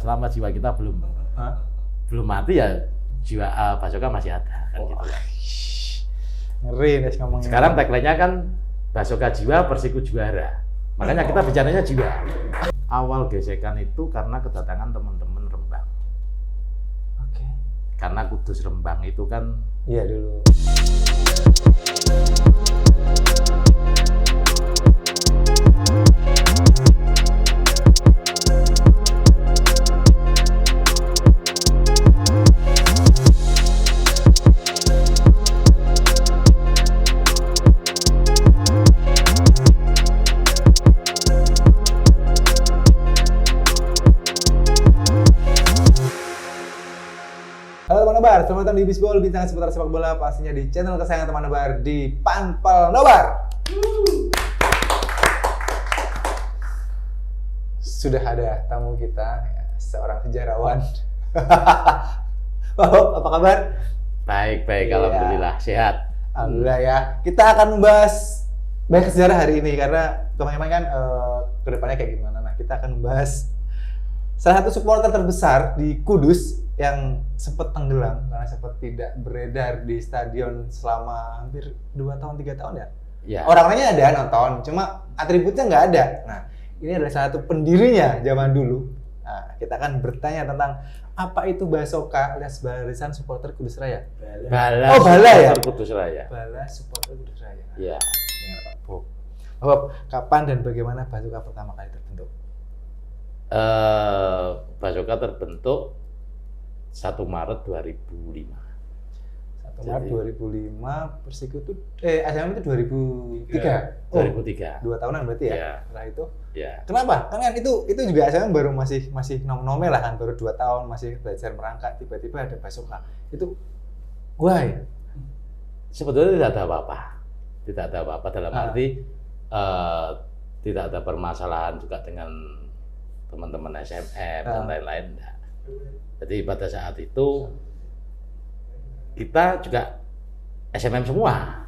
selama jiwa kita belum mati ya jiwa Basoka masih ada kan gitu. Ngeri nih ngomongin. Sekarang tagline-nya kan Basoka jiwa, Persiku juara. Makanya kita bicaranya jiwa. Awal gesekan itu karena kedatangan teman-teman Rembang. Oke. Karena Kudus Rembang itu kan Iya dulu. Halo teman Nobar, selamat datang di Bisbol, bincang seputar sepak bola pastinya di channel kesayangan teman Nobar di Panpel Nobar. Sudah ada tamu kita, seorang sejarawan. Bob, apa kabar? baik, Iya. alhamdulillah sehat. Alhamdulillah ya. Kita akan membahas banyak sejarah hari ini karena kemarin kan kedepannya kayak gimana. Nah, kita akan membahas salah satu supporter terbesar di Kudus yang sempat tenggelam karena sempat tidak beredar di stadion selama hampir 2 tahun 3 tahun ya. Ya. Orang-orangnya ada nonton, cuma atributnya nggak ada. Nah, ini adalah salah satu pendirinya zaman dulu. Nah, kita akan bertanya tentang apa itu Basoka alias Barisan Supporter Kudus Raya. Bala. Oh, Bala ya? Supporter Kudus Raya. Bala Supporter Kudus Raya. Iya. Dengan Pak Bob. Bob, kapan dan bagaimana Basoka pertama kali terbentuk? Basoka terbentuk 1 Maret 2005. 1 Maret 2005, Persiku itu SMM itu 2003. 2003. 2 tahunan berarti ya. Iya. Setelah itu. Ya. Kenapa? Kan itu juga SMM baru masih nom-nomel lah kan, baru 2 tahun masih belajar merangkak, tiba-tiba ada Basoka. Itu why? Sebetulnya tidak ada apa-apa. Tidak ada apa-apa dalam arti tidak ada permasalahan juga dengan teman-teman SMM dan lain-lain. Enggak. Jadi pada saat itu kita juga SMM semua,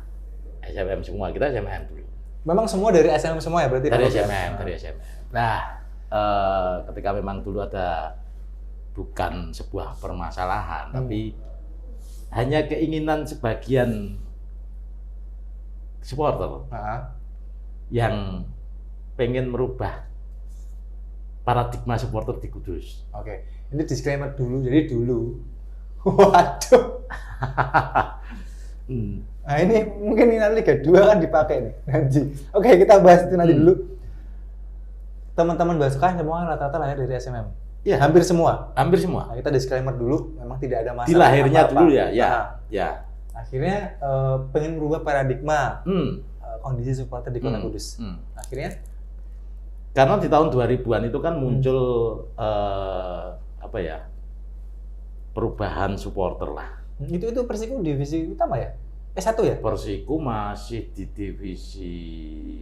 kita SMM dulu. Memang semua dari SMM semua ya berarti? Dari SMM. Nah, ketika memang dulu ada bukan sebuah permasalahan, tapi hanya keinginan sebagian supporter yang pengen merubah paradigma supporter di Kudus. Oke, ini disclaimer dulu. Jadi dulu, waduh. Nah ini mungkin ini nanti Liga 2 kan dipakai nih nanti. Oke, kita bahas itu nanti dulu. Teman-teman Basoka semua rata-rata lahir dari SMM. Iya, Hampir semua. Semua. Nah, kita disclaimer dulu, memang tidak ada masalah. Di lahirnya apa-apa. dulu ya. Nah, akhirnya pengen merubah paradigma kondisi supporter di Kota Kudus. Akhirnya karena di tahun 2000-an itu kan muncul perubahan supporter lah. Itu Persiku divisi utama ya? S1 ya? Persiku masih di divisi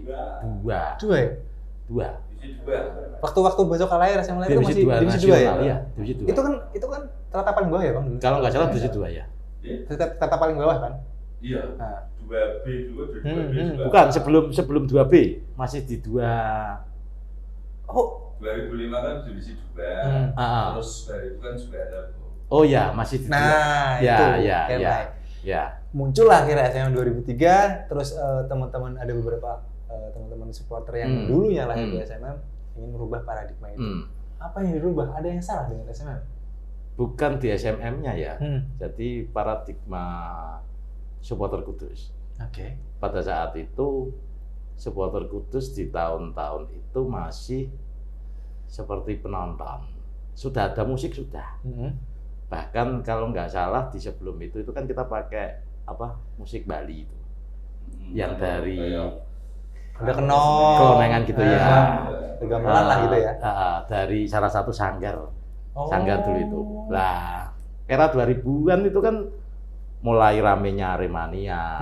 2. 2 ya? 2. Waktu Basoka lahir SMA lahir itu Divisi masih 2 divisi 2 ya? nasional, iya, divisi 2. Itu kan terletak paling bawah ya, Bang? Kalau nggak salah divisi 2 ya. Terletak paling bawah kan? Iya. Nah. 2B juga, 2B juga. Bukan, sebelum 2B, masih di 2. Oh, 2005 kan divisi 2. Terus dari itu kan juga ada. Oh ya, masih di 2. nah itu. Ya. Muncul lah akhirnya SMM 2003, terus teman-teman ada beberapa teman-teman supporter yang dulunya lahir di SMM ingin merubah paradigma itu. Apa yang dirubah? Ada yang salah dengan SMM? Bukan di SMM-nya ya. Jadi paradigma supporter Kudus. Oke. Pada saat itu supporter Kudus di tahun-tahun itu masih seperti penonton. Sudah ada musik sudah. Bahkan kalau nggak salah di sebelum itu kan kita pakai musik Bali itu. Yang dari ada kenong, kelonengan gitu ya. Gamelan lah gitu ya. Dari salah satu sanggar. Sanggar dulu itu. Lah, era 2000-an itu kan mulai ramenya Aremania,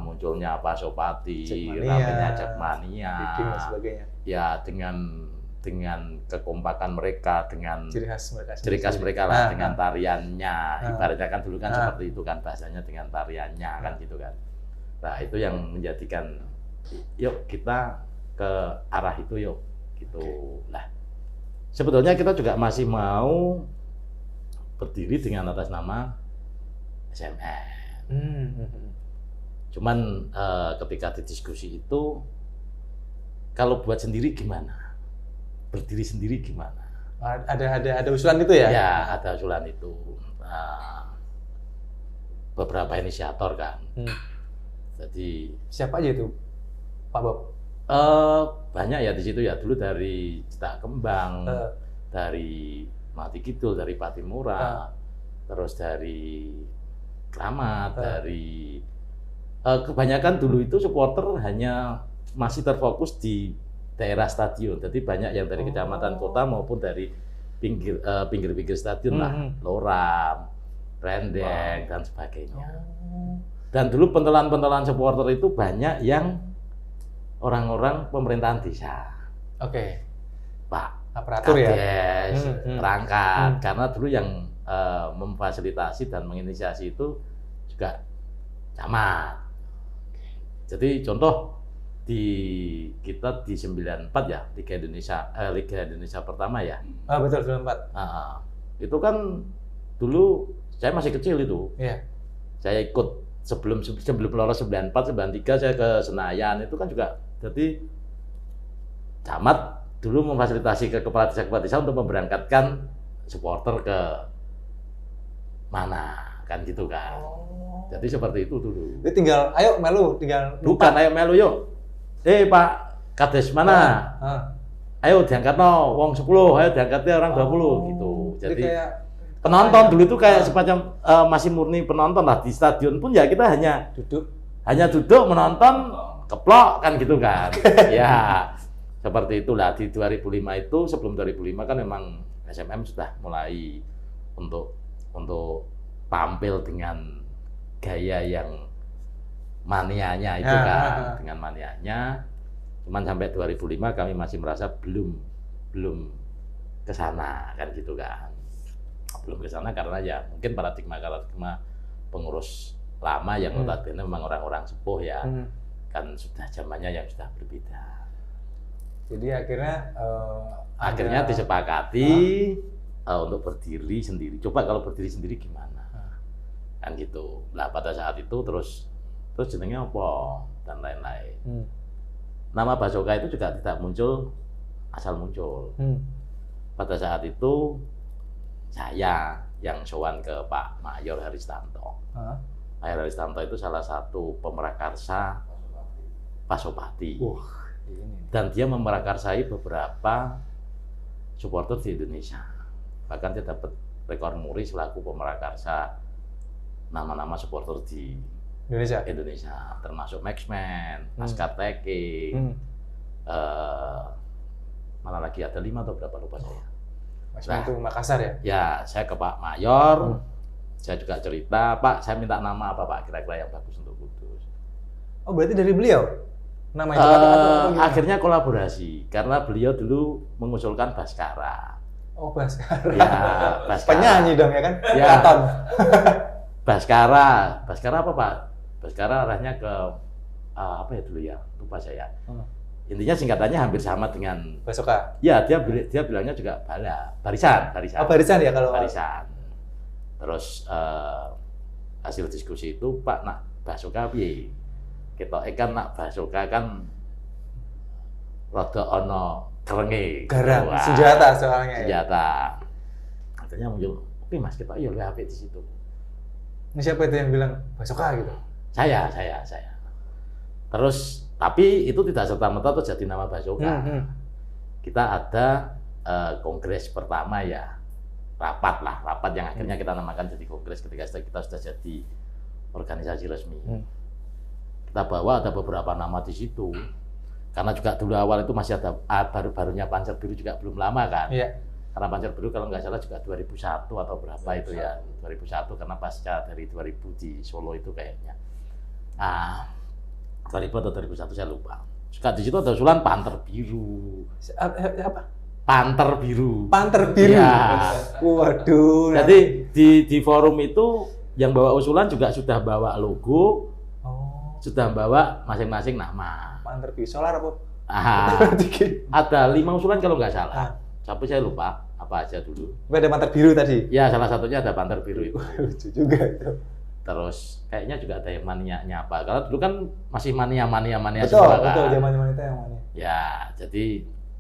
munculnya Pasopati, ramenya Jakmania, dan sebagainya. Ya dengan kekompakan mereka, dengan ciri khas mereka lah, dengan tariannya, ibaratnya kan dulu kan seperti itu kan bahasanya dengan tariannya kan gitu kan. Nah itu yang menjadikan yuk kita ke arah itu yuk gitu lah. sebetulnya kita juga masih mau berdiri dengan atas nama SMN. Cuman ketika didiskusi itu, kalau buat sendiri gimana? Berdiri sendiri gimana? Ada usulan itu ya? Ya, ada usulan itu. Beberapa inisiator kan. Jadi siapa aja itu, Pak Bob? Banyak ya di situ ya. Dulu dari Cetak Kembang, dari Mati Kidul, dari Patimura, terus dari Kramat, dari kebanyakan dulu itu supporter hanya masih terfokus di daerah stadion. Jadi banyak yang dari kecamatan kota maupun dari pinggir-pinggir stadion lah, Loram, Rendeng dan sebagainya. Dan dulu pentolan-pentolan supporter itu banyak yang orang-orang pemerintahan desa. Oke. Pak Aparatur ya. Perangkat. Karena dulu yang memfasilitasi dan menginisiasi itu juga camat. Jadi contoh kita di 94 ya, Liga Indonesia pertama ya. Betul 94. Itu kan dulu saya masih kecil itu. Iya. Saya ikut sebelum lolos 94, 93 saya ke Senayan itu kan juga. Jadi camat dulu memfasilitasi ke kepala desa untuk memberangkatkan supporter ke mana kan gitu kan. Jadi seperti itu dulu. Jadi tinggal ayo melu, tinggal bukan ayo melu yuk. Pak Kades mana? Ayo diangkat wong 10, ayo diangkatnya orang 20 gitu. Jadi kayak penonton dulu itu kayak semacam masih murni penonton lah. Di stadion pun ya kita hanya duduk menonton, keplok kan gitu kan. Ya seperti itulah. Di 2005 itu, sebelum 2005 kan memang SMM sudah mulai untuk tampil dengan gaya yang manianya itu kan, dengan manianya. Cuman sampai 2005 kami masih merasa belum ke sana kan gitu kan. Belum ke sana karena ya mungkin paradigma pengurus lama yang notabene memang orang-orang sepuh ya. Kan sudah zamannya yang sudah berbeda. Jadi akhirnya disepakati untuk berdiri sendiri. Coba kalau berdiri sendiri gimana? Kan gitu. Nah, pada saat itu terus jenengnya apa dan lain-lain. Nama Basoka itu juga tidak asal muncul. Pada saat itu saya yang sowan ke Pak Mayor Haristanto. Mayor Haristanto itu salah satu pemerakarsa Pasopati. Dan dia memerakarsai beberapa supporter di Indonesia. Bahkan dia dapat rekor muri selaku pemerakarsa nama-nama supporter di Indonesia. Termasuk Maxman, Askar Teki, mana lagi ada 5 atau berapa lupa saya. Itu Makassar ya? Ya, saya ke Pak Mayor, saya juga cerita, Pak, saya minta nama apa Pak kira-kira yang bagus untuk Kudus. Oh, berarti dari beliau? Nama itu akhirnya kolaborasi, karena beliau dulu mengusulkan Baskara. Oh, Baskara. Ya, Baskara. Penyanyi dong ya kan? Ya. Baskara apa Pak? Baskara arahnya ke apa ya dulu ya? Lupa saya. Intinya singkatannya hampir sama dengan Basoka. Ya, dia bilangnya juga barisan. Oh, barisan ya kalau barisan. Terus hasil diskusi itu Pak nak Basoka piye? Kita kan nak Basoka kan rada ana kerenge. Garang, senjata soalnya. Senjata. Akhirnya muncul, oke Mas, kita lebih apik di situ. Ini siapa itu yang bilang Basoka gitu? Saya. Terus tapi itu tidak serta-merta terjadi nama Basoka. Kita ada kongres pertama ya, rapat yang akhirnya kita namakan jadi kongres ketika kita sudah jadi organisasi resmi. Kita bawa ada beberapa nama di situ, karena juga dulu awal itu masih ada baru-barunya Pancer Biru juga belum lama kan. Iya. Karena Pancer Biru kalau nggak salah juga 2001 atau berapa itu ya, 2001 karena pasca dari 2000 di Solo itu kayaknya. 2000 atau 2001 saya lupa. Juga di situ ada usulan Panter Biru. Apa? Panter Biru. Panter Biru. Ya. Waduh. Jadi di forum itu yang bawa usulan juga sudah bawa logo, sudah bawa masing-masing nama. Panter Biru. Solar apa? Ada 5 usulan kalau nggak salah. Tapi saya lupa apa aja dulu. Ada panter biru tadi. Ya, salah satunya ada panter biru itu. Lucu juga itu. Terus kayaknya juga ada yang mania apa. Kalau dulu kan masih mania Betul, semua kan. betul zaman-zaman itu yang mania. Ya, jadi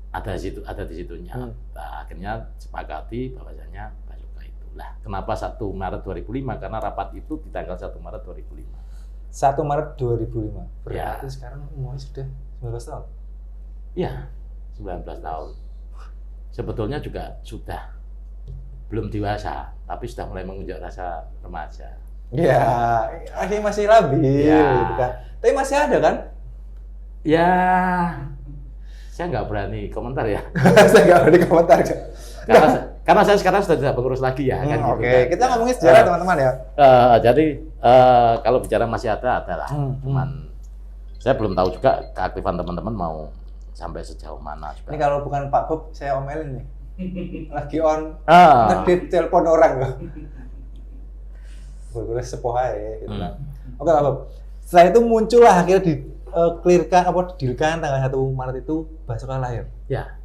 ada di situnya. Nah, akhirnya sepakati bahwasanya Basoka itu. Lah, kenapa 1 Maret 2005? Karena rapat itu di tanggal 1 Maret 2005. 1 Maret 2005. Berarti Ya. sekarang umurnya sudah 19 tahun. Iya, 19 tahun. Sebetulnya juga sudah belum dewasa, tapi sudah mulai mengunjuk rasa remaja. Ya, akhirnya masih labil Ya. gitu kan. Tapi masih ada kan? Ya, saya nggak berani komentar ya. Saya nggak berani komentar. Karena saya sekarang sudah tidak pengurus lagi ya. Kan, Oke, gitu kan. kita ngomongin sejarah teman-teman ya. Jadi kalau bicara masih ada lah. Cuman saya belum tahu juga keaktifan teman-teman mau sampai sejauh mana juga. Ini kalau bukan Pak Bob, saya omelin nih. Lagi on, ntar telepon orang loh. Gue sepuh aja gitu kan. Oke Pak Bob. Setelah itu muncullah akhirnya di clearkan didirikan tanggal 1 Maret itu Basoka lahir. Ya,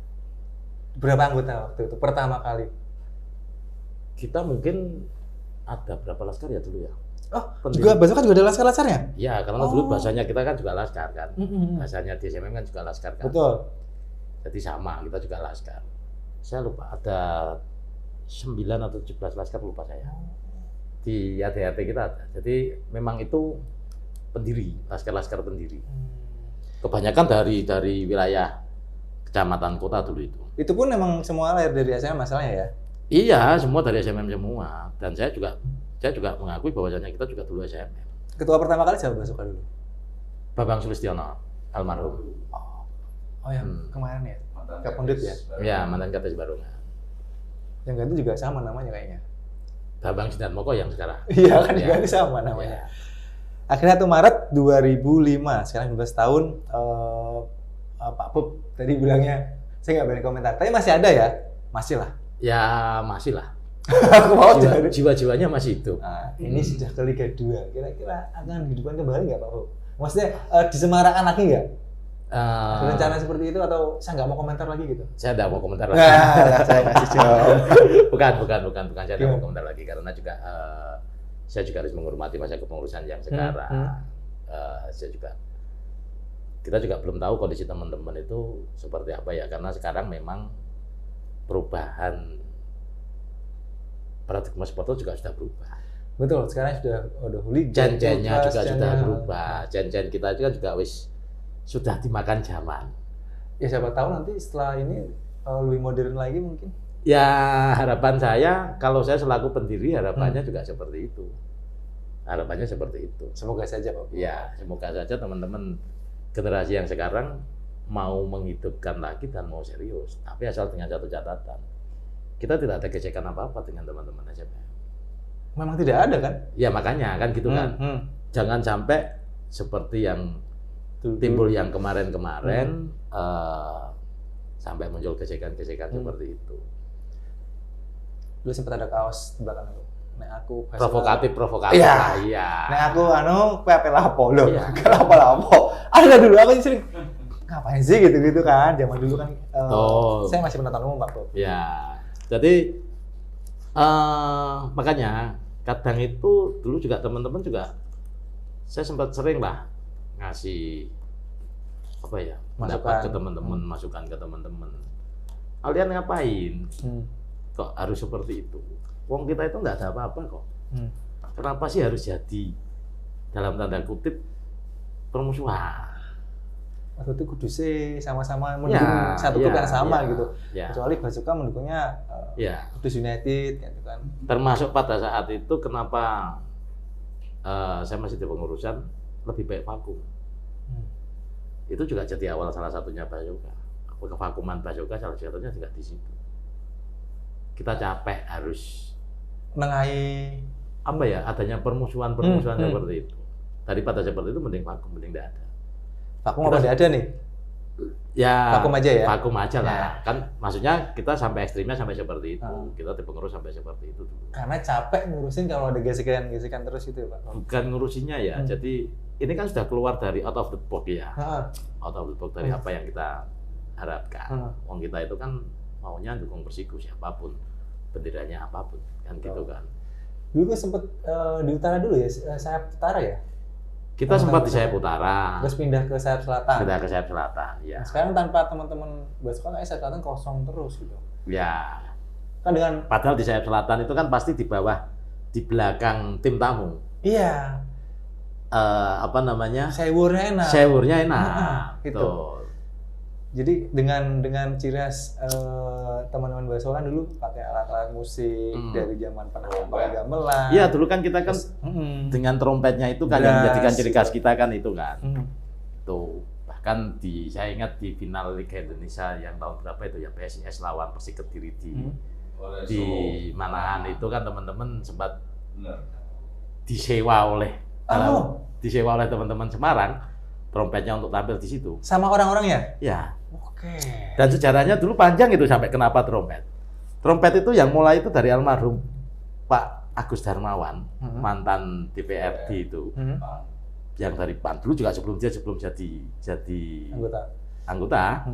Berapa anggota waktu itu pertama kali? kita mungkin ada berapa laskar ya dulu ya? Oh, juga Basoka juga ada laskar-laskarnya? Ya, karena dulu bahasanya kita kan juga laskar kan. Bahasanya di SMM kan juga laskar kan. Betul. Jadi sama, kita juga laskar. Saya lupa ada 9 atau 17 laskar lupa saya. Di ADRT kita ada. Jadi memang itu pendiri, laskar-laskar pendiri. Kebanyakan dari wilayah kecamatan kota dulu itu. Itu pun memang semua lahir dari SMM masalahnya ya? Iya, semua dari SMM semua. Dan saya juga mengakui bahwasanya kita juga dulu SMM. Ketua pertama kali siapa Basoka dulu? Babang Sulistiono, almarhum. Oh yang kemarin ya? Kapondit ya? Ya, mantan Kapolres Barungan. Yang ganti juga sama namanya kayaknya. Babang Sinar Moko yang sekarang. Iya kan diganti sama namanya. Akhirnya 1 Maret 2005, sekarang 15 tahun. Pak Bob tadi bilangnya, saya nggak berani komentar. Tapi masih ada ya? Masih lah. Ya, masih lah. Aku mau Jiwa-jiwanya masih itu. Nah, ini sudah ke Liga 2. Kira-kira akan dihidupkan kembali nggak Pak Bob? Maksudnya disemarakan lagi nggak? Rencana seperti itu atau saya nggak mau komentar lagi gitu? Saya tidak mau komentar lagi. Nah, saya kasih jawab. bukan. Saya tidak mau komentar lagi karena juga saya juga harus menghormati masa kepengurusan yang sekarang. Kita juga belum tahu kondisi teman-teman itu seperti apa ya, karena sekarang memang perubahan paradigma supporter juga sudah berubah. Betul, sekarang sudah Jen-jennya juga sudah berubah. Jen-jen kita juga sudah dimakan zaman. Ya siapa tahu nanti setelah ini lebih modern lagi mungkin. Ya harapan saya, kalau saya selaku pendiri harapannya juga seperti itu. Harapannya seperti itu. Semoga saja Pak. Ya, semoga saja teman-teman generasi yang sekarang mau menghidupkan lagi dan mau serius. Tapi asal dengan satu catatan, kita tidak ada gesekan apa-apa dengan teman-teman SMM. Memang tidak ada kan? Ya makanya kan gitu kan. Jangan sampai seperti yang timbul yang kemarin-kemarin sampai muncul gesekan-gesekan seperti itu. Dulu sempat ada kaos di belakang itu. Nek aku provokatif iya. Iya. Nek aku pepe lapo loh. Iya. Lapo. Ada dulu aku sering ngapain sih gitu-gitu kan. Zaman dulu kan saya masih penonton umum Pak Bob. Ya. Jadi makanya kadang itu dulu juga teman-teman juga saya sempat sering lah ngasih apa ya, pendapat ke teman-teman, masukan ke teman-teman. Kalian ngapain? Kok harus seperti itu? Wong kita itu nggak ada apa-apa kok. Kenapa sih harus jadi dalam tanda kutip permusuhan? Waktu itu Kudusnya sama-sama mendukung satu klub yang sama gitu. Kecuali Basoka mendukungnya Kudus United gitu kan. Termasuk pada saat itu kenapa saya masih di pengurusan lebih baik vakum. Itu juga jadi awal salah satunya Basoka. Kevakuman Basoka salah satunya juga di situ. Kita capek harus nengai apa ya, adanya permusuhan seperti itu. Daripada seperti itu mending vakum, mending tidak ada. Vakum apa tidak ada nih? Ya vakum aja ya. Vakum aja lah. Kan maksudnya kita sampai ekstrimnya sampai seperti itu. Kita di pengurus sampai seperti itu dulu. Karena capek ngurusin kalau ada gesekan-gesekan terus itu ya Pak. Bukan ngurusinnya ya. Jadi ini kan sudah keluar dari out of the box ya. Out of the box dari apa yang kita harapkan. Wong kita itu kan maunya dukung Persiku siapapun, benderanya apapun, kan gitu kan. Dulu sempet di utara dulu ya, sayap utara ya? Kita sempat di sayap utara. Terus pindah ke sayap selatan. Pindah ke sayap selatan, ya. Nah, sekarang tanpa teman-teman Basuka kayak sayap selatan kosong terus gitu. Ya. Kan dengan padahal di sayap selatan itu kan pasti di bawah, di belakang tim tamu. Iya. Apa namanya? Sewurnya enak. Sewurnya enak. Gitu. Tuh. Jadi dengan ciri khas teman-teman Basuka kan dulu pakai alat-alat musik dari zaman gamelan. Iya, dulu kan kita kan dengan trompetnya itu kan yang menjadikan ciri khas kita kan itu kan. Tuh, bahkan saya ingat di final Liga Indonesia yang tahun berapa itu ya, PSIS lawan Persik Kediri di Manahan itu kan teman-teman sempat disewa oleh teman-teman Semarang trompetnya untuk tampil di situ. Sama orang-orangnya? Ya. Oke. Dan sejarahnya dulu panjang itu sampai kenapa trompet. Trompet itu yang mulai itu dari almarhum Pak Agus Darmawan, mantan DPRD itu. Yang dari PAN dulu juga sebelum jadi anggota.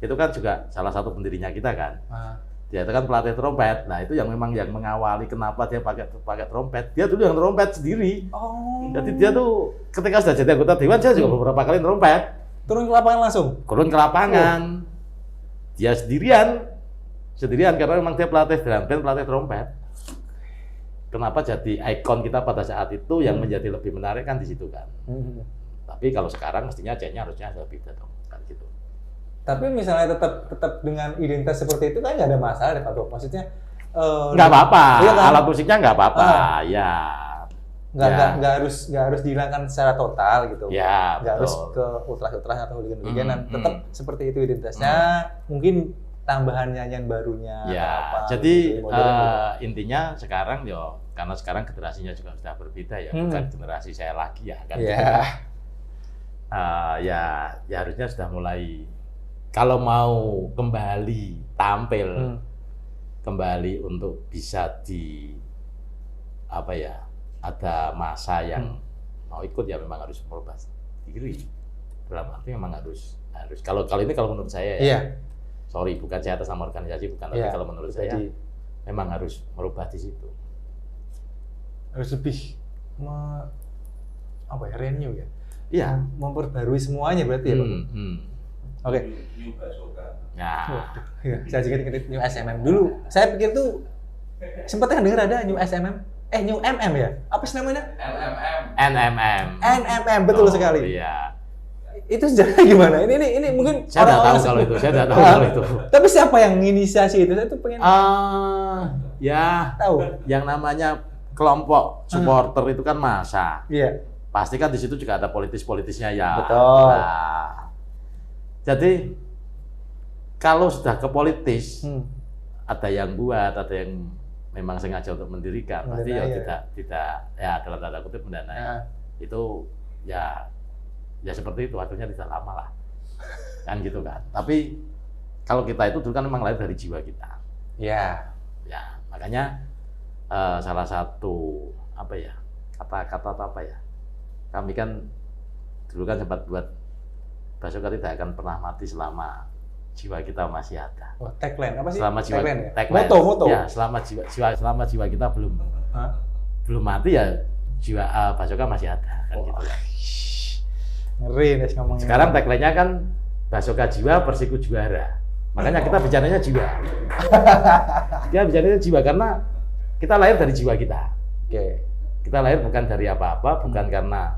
Itu kan juga salah satu pendirinya kita kan. Dia itu kan pelatih trompet. Nah, itu yang memang yang mengawali kenapa dia pakai trompet. Dia dulu yang trompet sendiri. Jadi dia tuh ketika sudah jadi anggota dewan, saya juga beberapa kali trompet. Turun ke lapangan langsung? Turun ke lapangan. Dia sendirian karena memang dia pelatih drum band, pelatih trompet. Kenapa jadi ikon kita pada saat itu yang menjadi lebih menarik kan di situ kan. Tapi kalau sekarang mestinya C-nya harusnya lebih beda dong, kan gitu. Tapi misalnya tetap dengan identitas seperti itu kan nggak ada masalah deh Pak Tok. Maksudnya nggak apa-apa, iya kan? alat musiknya nggak apa-apa, ya. Nggak harus dihilangkan secara total gitu. Ya, nggak harus ke ultras atau hooligan-hooliganan. Tetap seperti itu identitasnya. Mungkin tambahan nyanyian barunya. Ya, apa, jadi gitu, intinya sekarang karena sekarang generasinya juga sudah berbeda ya, bukan generasi saya lagi ya kan. Yeah. Gitu kan. Ya harusnya sudah mulai. Kalau mau kembali tampil, kembali untuk bisa ada masa yang mau ikut ya memang harus merubah diri. Dalam arti memang harus. Kalau ini kalau menurut saya ya. Yeah. Sorry, bukan saya atas nama organisasi, bukan. Tapi kalau menurut saya memang harus merubah di situ. Harus lebih renew ya. Iya. Memperbarui semuanya berarti ya Pak. Oke. New Basuka. Ya. Saya juga ingat New SMM dulu. Saya pikir tuh sempat dengar ada New SMM. New MM ya? Apa sih namanya? NMM, betul sekali. Iya. Itu sejarahnya gimana? Ini mungkin saya nggak tahu kalau itu. Saya nggak tahu kalau itu. Tapi siapa yang menginisiasi itu? Saya tuh pengen tahu. Yang namanya kelompok supporter itu kan massa. Iya. Pasti kan di situ juga ada politis-politisnya ya. Betul. Nah, jadi kalau sudah ke politis, ada yang buat, ada yang memang sengaja untuk mendirikan, pasti tidak dalam tanda kutip mendanai. Itu ya seperti itu, akhirnya tidak lama lah. Kan gitu kan. Tapi kalau kita itu dulu kan memang lahir dari jiwa kita. Iya. Ya, makanya salah satu kata-kata kami kan dulu kan sempat buat Basuka tidak akan pernah mati selama jiwa kita masih ada. Oh, tagline apa sih? Selama jiwa tagline. Moto. Ya, selama jiwa kita belum mati ya jiwa Basuka masih ada kan gitu kan. Ngeri nih ngomongnya. Sekarang tagline-nya kan Basuka jiwa, Persiku juara. Makanya kita bicaranya jiwa. Kita bicaranya jiwa karena kita lahir dari jiwa kita. Oke. Kita lahir bukan dari apa-apa, bukan karena,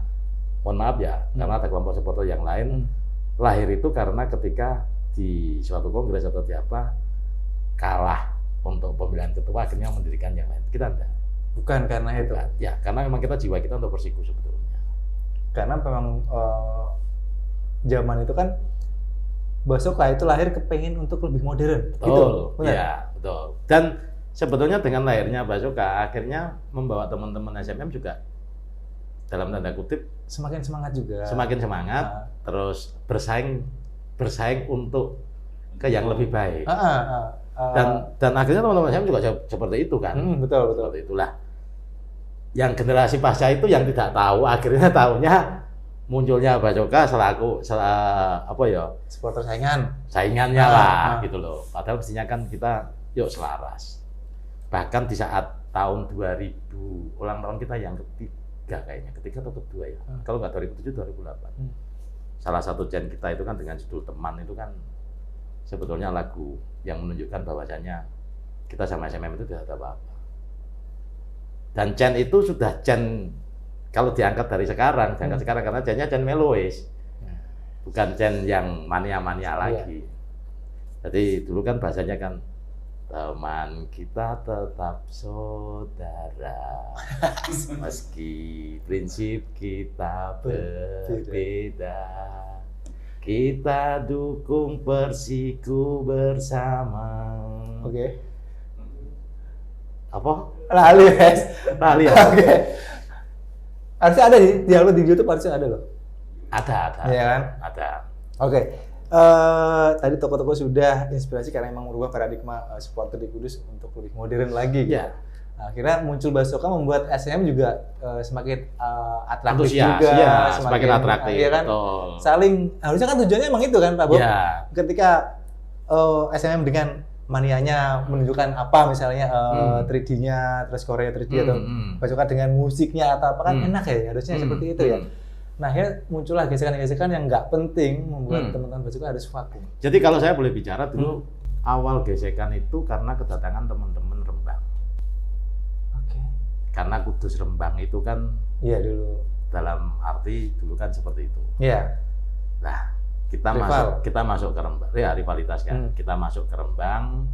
mohon maaf ya, karena ada kelompok supporter yang lain. Lahir itu karena ketika di suatu kongres atau di apa, kalah untuk pemilihan ketua, akhirnya mendirikan yang lain. Kita enggak. Bukan karena itu. Ya, karena memang kita jiwa kita untuk Persiku sebetulnya. Karena memang zaman itu kan Basuka itu lahir kepengen untuk lebih modern. Betul, gitu. Benar? Ya, betul. Dan sebetulnya dengan lahirnya Basuka, akhirnya membawa teman-teman SMM juga dalam tanda kutip semakin semangat juga. Semakin semangat, terus bersaing untuk ke yang lebih baik. Dan akhirnya teman-teman SMM juga seperti itu kan. Betul. Seperti itulah. Yang generasi pasca itu yang tidak tahu, akhirnya tahunya munculnya Bacoka supporter saingannya lah gitu loh. Padahal mestinya kan kita yuk selaras. Bahkan di saat tahun 2000 ulang tahun kita yang ketiga atau kedua ya. Kalau nggak 2007 2008. Salah satu chant kita itu kan dengan judul Teman itu kan sebetulnya lagu yang menunjukkan bahwasannya kita sama SMM itu tidak ada apa-apa. Dan chant itu sudah chant kalau diangkat dari sekarang, karena chantnya chant melois. Bukan chant yang mania-mania lagi. Jadi dulu kan bahasanya kan teman kita tetap saudara, meski prinsip kita berbeda. Kita dukung Persiku bersama. Oke. Apa? Lali ya. Oke. Harusnya ada di upload di YouTube, harusnya ada loh. Ada. Iya kan? Ada. Oke. Tadi toko-toko sudah inspirasi karena memang merubah paradigma supporter di Kudus untuk lebih modern lagi. Ya. Nah, akhirnya muncul Bacoka membuat SMM juga semakin atraktif Antusias, juga, ya, semakin atraktif. Ya kan? Betul. Saling harusnya kan tujuannya emang itu kan Pak Bob. Ya. Ketika SMM dengan manianya menunjukkan apa misalnya 3D-nya, terus Korea 3D atau Bacoka dengan musiknya atau apa kan enak ya, harusnya seperti itu ya. Nah, akhirnya muncullah gesekan-gesekan yang nggak penting membuat teman-teman Bacoka harus vakum. Jadi kalau saya boleh bicara dulu, awal gesekan itu karena kedatangan teman-teman Rembang. Oke. Karena Kudus Rembang itu kan Iya dulu. dalam arti dulu kan seperti itu. Iya. Nah, kita masuk ke Rembang, ya rivalitas kan. Kita masuk ke Rembang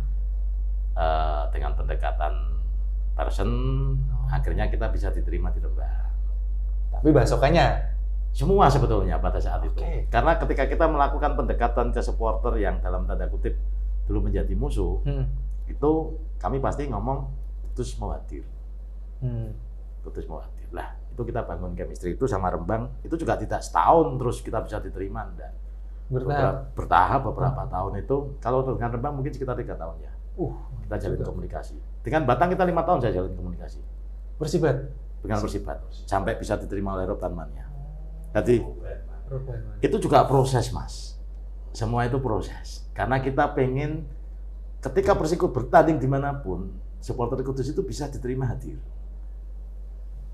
dengan pendekatan person, akhirnya kita bisa diterima di Rembang. Tapi Bacokanya semua sebetulnya pada saat itu. Oke. Karena ketika kita melakukan pendekatan ke supporter yang dalam tanda kutip dulu menjadi musuh, itu kami pasti ngomong Kudus mau hadir. Kudus mau hadir. Lah, itu kita bangun chemistry itu sama Rembang, itu juga tidak setahun terus kita bisa diterima, enggak. Bertahap beberapa tahun itu. Kalau dengan Rembang mungkin sekitar 3 tahun ya. Kita jalin komunikasi. Dengan Batang kita 5 tahun saya jalin komunikasi. Persibat. Dengan Persibat sampai bisa diterima oleh Robanmannya. Jadi itu juga proses, Mas. Semua itu proses. Karena kita pengen ketika Persiku bertanding dimanapun, supporter Kudus itu bisa diterima hadir.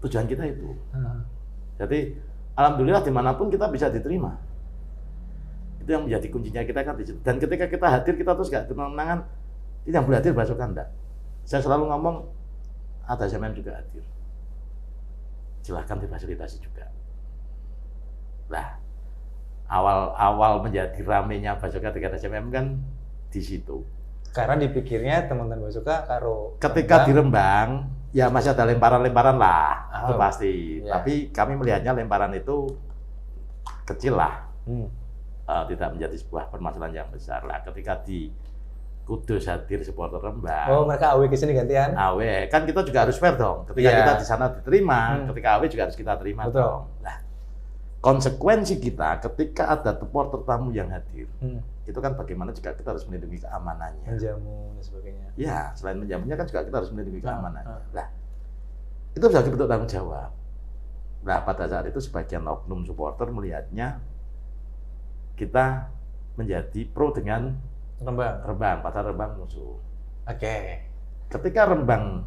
Tujuan kita itu. Jadi alhamdulillah dimanapun kita bisa diterima. Itu yang menjadi kuncinya kita kan di situ. Dan ketika kita hadir kita terus gak tenang-tenangan, ini yang boleh hadir Bacoka enggak. Saya selalu ngomong ada SMM juga hadir. Silahkan difasilitasi juga. Nah, awal menjadi ramenya Bacoka dengan SMM kan di situ. Karena dipikirnya teman-teman Bacoka karo ketika di Rembang ya masih ada lemparan-lemparan lah, itu pasti. Ya. Tapi kami melihatnya lemparan itu kecil lah, tidak menjadi sebuah permasalahan yang besar lah. Ketika di Kudus hadir supporter Rembang. Oh, mereka AW ke sini gantian? AW, kan kita juga harus fair dong. Ketika kita di sana diterima, ketika AW juga harus kita terima. Betul. Dong. Nah, konsekuensi kita ketika ada supporter tamu yang hadir, itu kan bagaimana juga kita harus melindungi keamanannya. Menjamu dan sebagainya. Ya, selain menjamunya kan juga kita harus melindungi keamanannya. Nah, itu sudah bentuk tanggung jawab. Nah, pada saat itu sebagian oknum supporter melihatnya kita menjadi pro dengan Rembang, padahal Rembang musuh. Oke. Ketika Rembang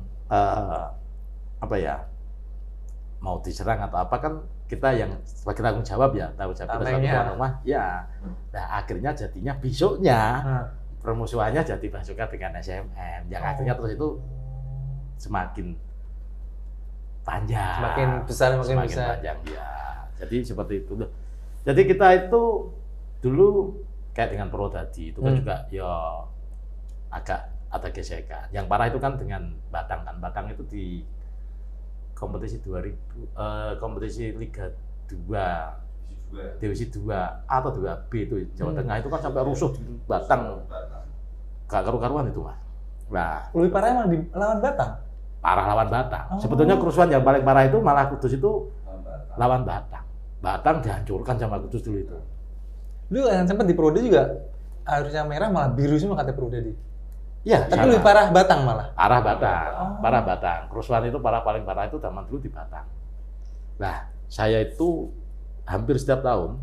mau diserang atau apa kan kita yang sebagai tanggung jawab kita sebagai tuan rumah ya. Nah akhirnya jadinya besoknya permusuhannya jadi Bacoka dengan SMM yang akhirnya terus itu semakin panjang, semakin besar panjang ya. Jadi seperti itu. Jadi kita itu dulu kayak dengan Pro tadi itu kan juga ya agak ada gesekan. Yang parah itu kan dengan Batang kan. Batang itu di kompetisi kompetisi Liga 2 Divisi 2 atau 2B itu Jawa Tengah itu kan sampai rusuh di Batang. Gak karu-karuan itu, Mas. Nah, lebih parah emang di lawan Batang. Parah lawan Batang. Sebetulnya kerusuhan yang paling parah itu malah Kudus itu lawan Batang. Batang dihancurkan sama Kudus dulu itu. Dulu kan sempat di Prode juga harusnya merah malah biru semua kata Prode. Ya, tapi lebih parah Batang malah. Parah Batang, parah Batang. Kerusuhan itu paling parah itu zaman dulu di Batang. Nah, saya itu hampir setiap tahun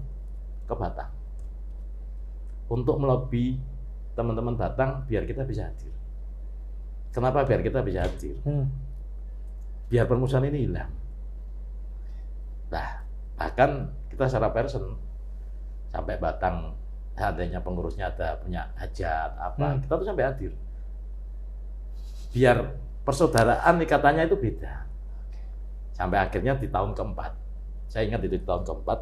ke Batang untuk melobi teman-teman Batang biar kita bisa hadir. Kenapa biar kita bisa hadir? Biar permusuhan ini hilang. Nah, bahkan kita secara person sampai Batang, seandainya pengurusnya ada punya hajat apa, kita tuh sampai hadir. Biar persaudaraan ikatannya itu beda. Sampai akhirnya di tahun keempat, saya ingat itu di tahun keempat,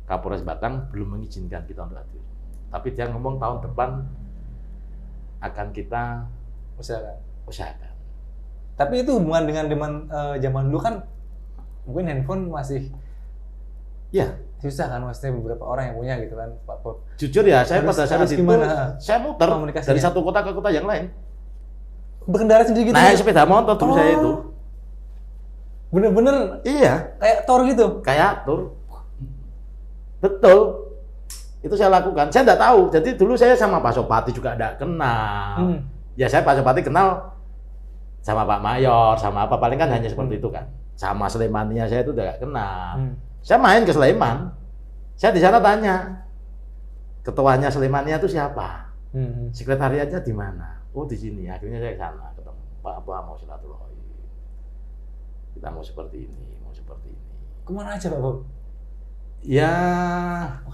Kapolres Batang belum mengizinkan kita untuk hadir. Tapi dia ngomong tahun depan akan kita usahakan. Tapi itu hubungan dengan zaman dulu kan mungkin handphone masih ya susah kan, maksudnya beberapa orang yang punya gitu kan, Pak Bob. Jujur ya, saya pada saat itu saya muter komunikasinya? dari satu kota ke kota yang lain. Berkendara sendiri gitu? Naik sepeda motor dulu saya itu. Bener-bener Iya. kayak tour gitu? Kayak tour. Betul. Itu saya lakukan. Saya enggak tahu. Jadi dulu saya sama Pak Sopati juga enggak kenal. Ya saya Pak Sopati kenal sama Pak Mayor, sama apa. Paling kan hanya seperti itu kan. Sama Slemania saya itu enggak kenal. Saya main ke Sleman. Saya di sana tanya. Ketuanya Slemania itu siapa? Sekretariatnya di mana? Oh di sini. Akhirnya saya ke sana ketemu Pak mau silaturahmi. Kita mau seperti ini, mau seperti ini. Kemana aja Pak Bob? Ya,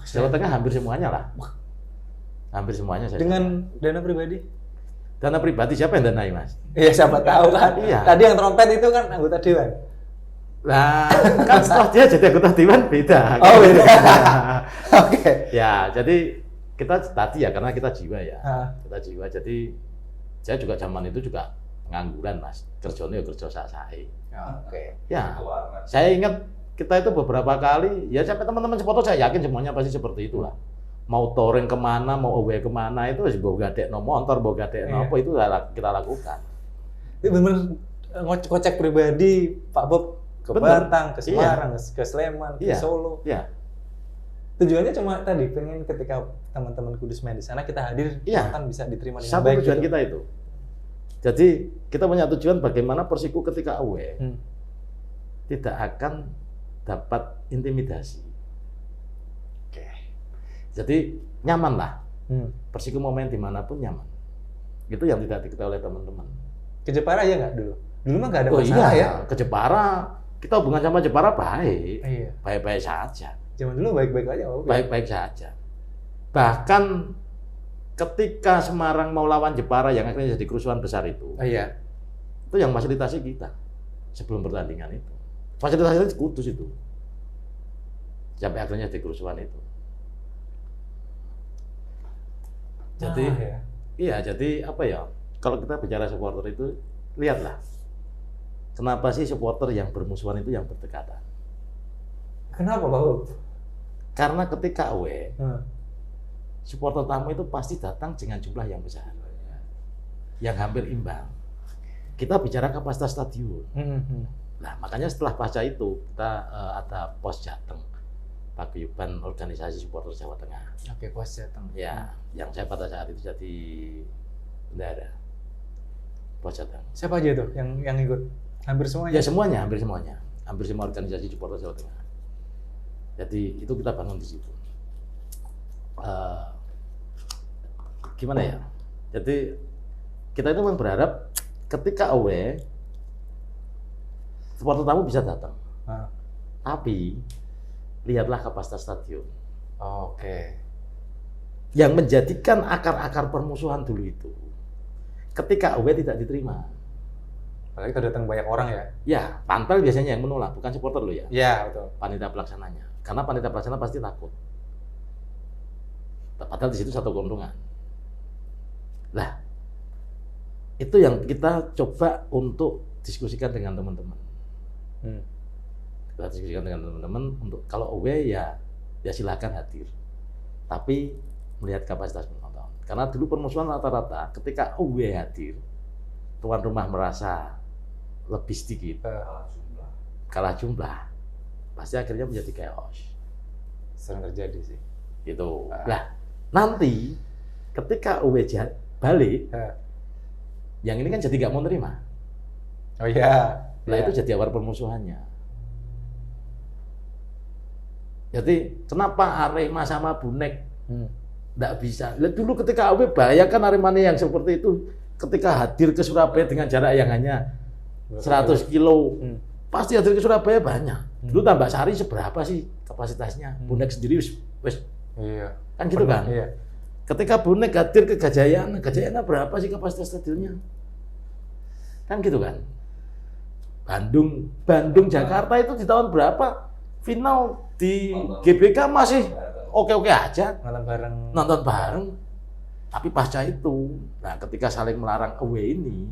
Jawa Tengah hampir semuanya lah. Hampir semuanya saya. Dengan dana pribadi? Dana pribadi siapa yang danai, Mas? Iya, siapa tahu kan. Iya. Tadi yang trompet itu kan anggota dewan. Lah, kan setelah dia jadi anggota dewan beda. Oh, beda. Oke. Ya, jadi kita tadi ya karena kita jiwa ya. Kita jiwa. Jadi saya juga zaman itu juga pengangguran, Mas. Kerjanya ya kerja sasae. Oke. Ya. Saya ingat kita itu beberapa kali, ya sampai teman-teman supporter saya yakin semuanya pasti seperti itulah. Mau touring kemana, mau away kemana itu bawa gadek no motor, bawa gadek no apa itu kita lakukan. Itu benar kocek pribadi Pak Bob ke Batang, ke Semarang, ke Sleman, ke Solo. Iya. Tujuannya cuma tadi pengen ketika teman-teman Kudus main di sana kita hadir, kan bisa diterima dengan baik. Tujuan gitu. kita itu. Jadi kita punya tujuan bagaimana Persiku ketika away tidak akan dapat intimidasi. Oke. Jadi nyaman lah. Persiku mau main dimanapun nyaman. Itu yang tidak diketahui oleh teman-teman. Ke Jepara ya nggak dulu? Dulu mah nggak ada masalah ya? Ke Jepara, kita hubungan sama Jepara baik. Iya. Baik-baik saja. Zaman dulu baik-baik aja. Baik-baik saja. Bahkan ketika Semarang mau lawan Jepara yang akhirnya jadi kerusuhan besar itu. Itu yang fasilitasi kita sebelum pertandingan itu. Fasilitasnya Kudus itu. Sampai akhirnya di kerusuhan itu. Jadi, iya, jadi apa ya? Kalau kita bicara supporter itu, lihatlah. Kenapa sih supporter yang bermusuhan itu yang berdekatan? Kenapa, Pak? Karena ketika away, supporter tamu itu pasti datang dengan jumlah yang besar. Yang hampir imbang. Kita bicara kapasitas stadion. Nah, makanya setelah pasca itu kita ada pos Jateng, paguyuban organisasi supporter Jawa Tengah. Oke, pos Jateng. Ya, yang saya pada saat itu jadi bendahara pos Jateng. Siapa aja tuh yang ikut? Hampir semuanya? Ya semuanya, hampir semuanya, hampir semua organisasi supporter Jawa Tengah. Jadi itu kita bangun di situ. Gimana ya? Jadi kita itu memang berharap ketika away supporter tamu bisa datang. Tapi lihatlah kapasitas stadion. Oke. Yang menjadikan akar-akar permusuhan dulu itu ketika away tidak diterima. Apalagi kita datang banyak orang ya. Ya, panpel biasanya yang menolak, bukan supporter lo ya. Iya, betul. Panitia pelaksananya. Karena panitia pelaksana pasti takut. Padahal di situ satu keuntungan. Lah, itu yang kita coba untuk diskusikan dengan teman-teman. Kita diskusikan dengan teman-teman untuk kalau away ya silakan hadir. Tapi melihat kapasitas penonton. Karena dulu permusuhan rata-rata ketika away hadir, tuan rumah merasa lebih sedikit, kalah jumlah, pasti akhirnya menjadi chaos. Sering terjadi sih. Gitu. Nah, nanti ketika away balik, yang ini kan jadi nggak mau terima. Oh iya. Nah itu jadi awal permusuhannya. Jadi kenapa Arema sama Bonek nggak bisa? Dulu ketika AW, bayangkan Aremania yang seperti itu ketika hadir ke Surabaya dengan jarak yang hanya 100 kilo, pasti hadir ke Surabaya banyak. Dulu Tambak Sari seberapa sih kapasitasnya? Bonek sendiri wis iya. Kan gitu kan? Iya. Ketika Bonek hadir ke Gajayana berapa sih kapasitas stadionnya? Kan gitu kan? Bandung Jakarta itu di tahun berapa? Final di GBK masih oke-oke aja. Nonton bareng. Tapi pasca itu, nah ketika saling melarang away ini,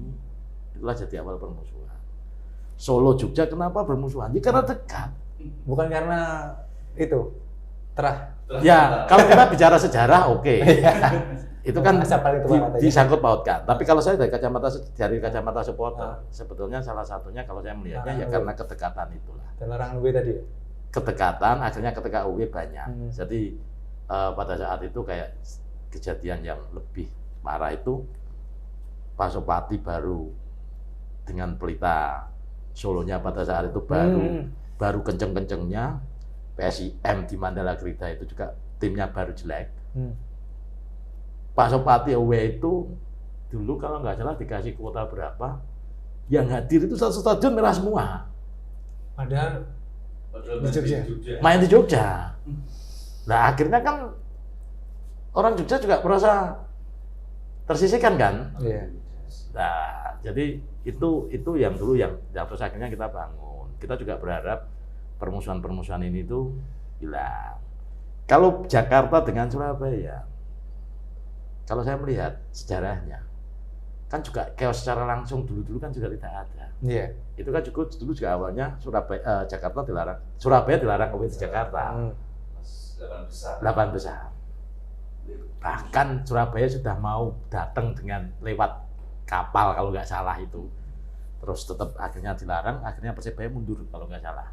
itulah jadi awal permusuhan. Solo Jogja kenapa bermusuhan? Ya karena dekat. Bukan karena itu terah. Ya, kalau kita bicara sejarah oke. Itu kan disangkut pautkan. Tapi kalau saya dari kacamata supporter, sebetulnya salah satunya kalau saya melihatnya ya karena kedekatan itulah. Dan larangan UW tadi ya? Kedekatan, akhirnya ketika UW banyak. Jadi pada saat itu kayak kejadian yang lebih marah itu Pasopati baru dengan Pelita Solonya pada saat itu baru kenceng-kencengnya. PSIM di Mandala Krida itu juga timnya baru jelek. Pasopati away itu dulu kalau nggak salah dikasih kuota berapa, yang hadir itu satu stadion merah semua. Padahal di Jogja. Main di Jogja. Nah akhirnya kan orang Jogja juga merasa tersisihkan kan. Iya. Nah jadi itu yang dulu yang terus akhirnya kita bangun. Kita juga berharap permusuhan ini tuh hilang. Kalau Jakarta dengan Surabaya, kalau saya melihat sejarahnya, kan juga chaos secara langsung dulu kan juga tidak ada. Iya. Itu kan dulu juga awalnya Jakarta dilarang, Surabaya dilarang away di Jakarta. 8 besar. Bahkan Surabaya sudah mau datang dengan lewat kapal kalau nggak salah itu. Terus tetap akhirnya dilarang, akhirnya Persebaya mundur kalau nggak salah.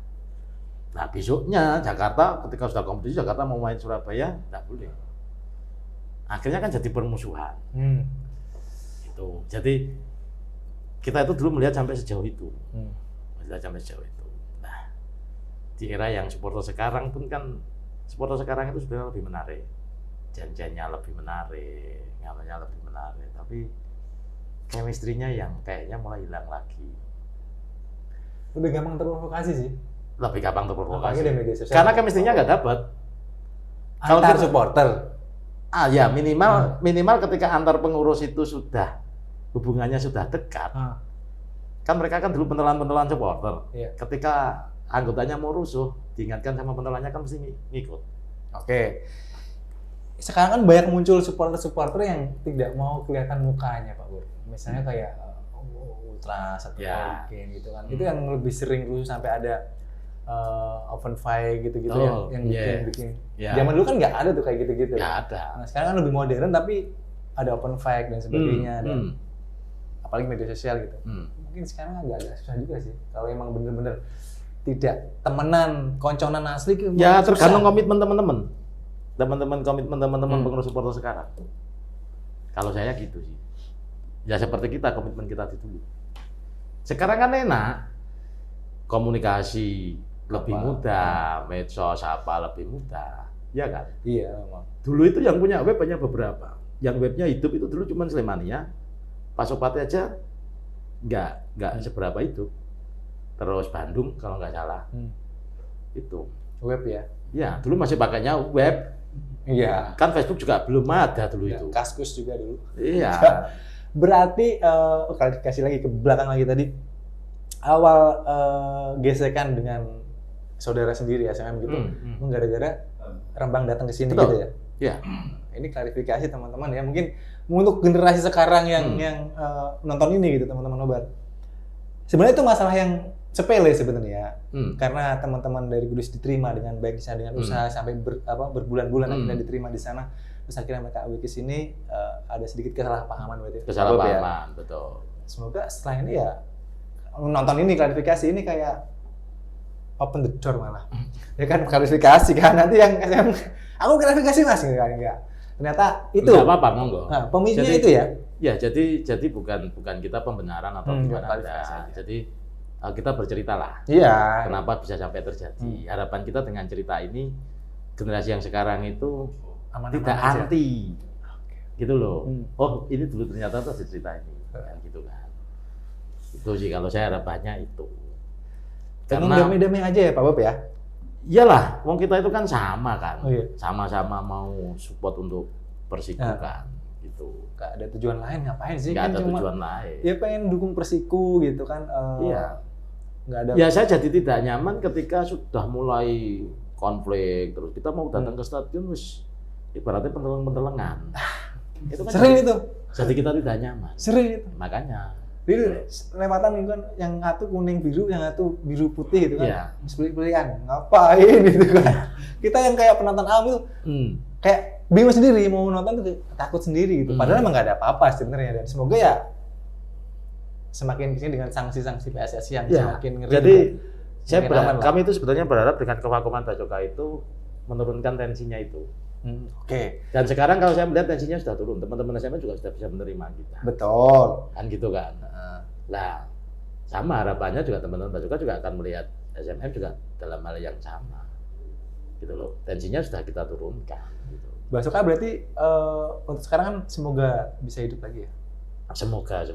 Nah besoknya Jakarta ketika sudah kompetisi Jakarta mau main Surabaya nggak boleh. Akhirnya kan jadi permusuhan. Itu. Jadi kita itu dulu melihat sampai sejauh itu. Melihat sampai sejauh itu. Nah di era yang supporter sekarang pun kan supporter sekarang itu sebenarnya lebih menarik. Janjinya lebih menarik, ngamanya lebih menarik. Tapi chemistry-nya yang kayaknya mulai hilang lagi. Lebih gampang terprovokasi sih. Lebih gampang terprovokasi. Karena chemistry-nya nggak dapat. Antar supporter. Ya minimal ketika antar pengurus itu sudah hubungannya sudah dekat. Kan mereka kan dulu pentolan supporter. Iya. Ketika anggotanya mau rusuh, diingatkan sama pentolannya kan mesti ngikut. Oke. Sekarang kan banyak muncul supporter yang tidak mau kelihatan mukanya, Pak Bur. Misalnya kayak Ultras atau Hurricane gitu kan. Itu yang lebih sering rusuh sampai ada open fight gitu-gitu yang bikin. Zaman dulu kan nggak ada tuh kayak gitu-gitu. Nggak ada. Nah, sekarang kan lebih modern tapi ada open fight dan sebagainya dan apalagi media sosial gitu. Mungkin sekarang agak susah juga sih. Kalau emang bener-bener tidak temenan, konconan asli gitu. Ya tergantung komitmen teman-teman pengurus supporter sekarang. Kalau saya gitu sih. Ya seperti komitmen kita di dulu. Sekarang kan enak. Komunikasi lebih mudah, medsos lebih mudah. Ya kan? Iya, memang. Dulu itu yang punya web hanya beberapa. Yang webnya hidup itu dulu cuma Slemania. Pasopati aja nggak seberapa itu. Terus Bandung kalau nggak salah. Itu. Web ya? Ya, dulu masih pakainya web. Iya. Kan Facebook juga belum ada dulu itu. Kaskus juga dulu. Iya. Berarti klarifikasi lagi ke belakang lagi tadi. Awal gesekan dengan saudara sendiri SMM gitu, gara-gara Rembang datang ke sini gitu ya? Iya. Ini klarifikasi teman-teman ya, mungkin untuk generasi sekarang yang nonton ini gitu teman-teman Nobar. Sebenarnya itu masalah yang sepele sebenarnya, karena teman-teman dari Kudus diterima dengan baik di sana dengan usaha sampai berbulan-bulan akhirnya diterima di sana, terus akhirnya mereka ke sini ada sedikit kesalahpahaman berarti. Kesalahpahaman, betul. Semoga setelah ini ya nonton ini klarifikasi ini kayak open the door malah. Ya kan klarifikasi kan nanti yang aku klarifikasi Mas enggak. Ternyata itu. Enggak apa-apa, monggo. Nah, pemicunya itu ya. Ya, jadi bukan kita pembenaran atau gimana. Jadi kita bercerita lah. Iya. Kenapa bisa sampai terjadi. Harapan kita dengan cerita ini generasi yang sekarang itu Aman-aman tidak aja. anti, gitu loh. Oh ini dulu ternyata tuh ada cerita ini, kan gitu kan. Itu sih kalau saya harapannya itu. Karena damai-damai aja ya Pak Bob ya. Iyalah, wong kita itu kan sama kan, Oh, iya. sama-sama mau support untuk Persiku kan, gitu. Gak ada tujuan lain, ngapain sih? Nggak Kan ada cuma tujuan lain. ya pengen dukung Persiku gitu kan. Iya. Nggak ada. Ya saya jadi tidak nyaman ketika sudah mulai konflik, terus kita mau datang ke stadion, wis ibaratnya penteleng-pentelengan. Itu kan Sering itu. jadi kita tidak nyaman. Sering itu. Makanya. Jadi lewatan itu kan yang satu kuning biru, yang satu biru putih gitu kan. Iya. Pilih-pilihan. Ngapain gitu kan. Kita yang kayak penonton awam itu kayak bingung sendiri mau nonton tuh takut sendiri gitu. Padahal emang nggak ada apa-apa sebenarnya, dan semoga ya semakin kesini dengan sanksi-sanksi PSSI yang semakin ngeri. Jadi juga. kami itu sebenarnya berharap dengan kevakuman Bacoka itu menurunkan tensinya itu. Oke. Dan sekarang kalau saya melihat tensinya sudah turun, teman-teman SMA juga sudah bisa menerima kita. Betul. Kan gitu kan. Nah, sama harapannya juga teman-teman Bacoka juga akan melihat SMM juga dalam hal yang sama. Gitu loh. Tensinya sudah kita turunkan gitu. Bacoka berarti untuk sekarang kan semoga bisa hidup lagi ya. Semoga.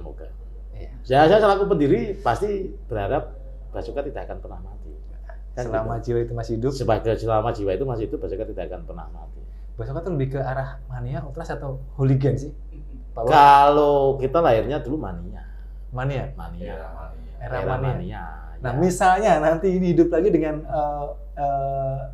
Iya. Saya selaku pendiri pasti berharap Bacoka tidak akan pernah mati. Kan Selama gitu. jiwa itu masih hidup. Selama jiwa itu masih hidup, Bacoka tidak akan pernah mati. Bacoka tuh lebih ke arah mania, ultras atau hooligan sih? Pak Bob? Kalau kita lahirnya dulu mania. Mania. Era mania. Nah, Ya. misalnya nanti ini hidup lagi dengan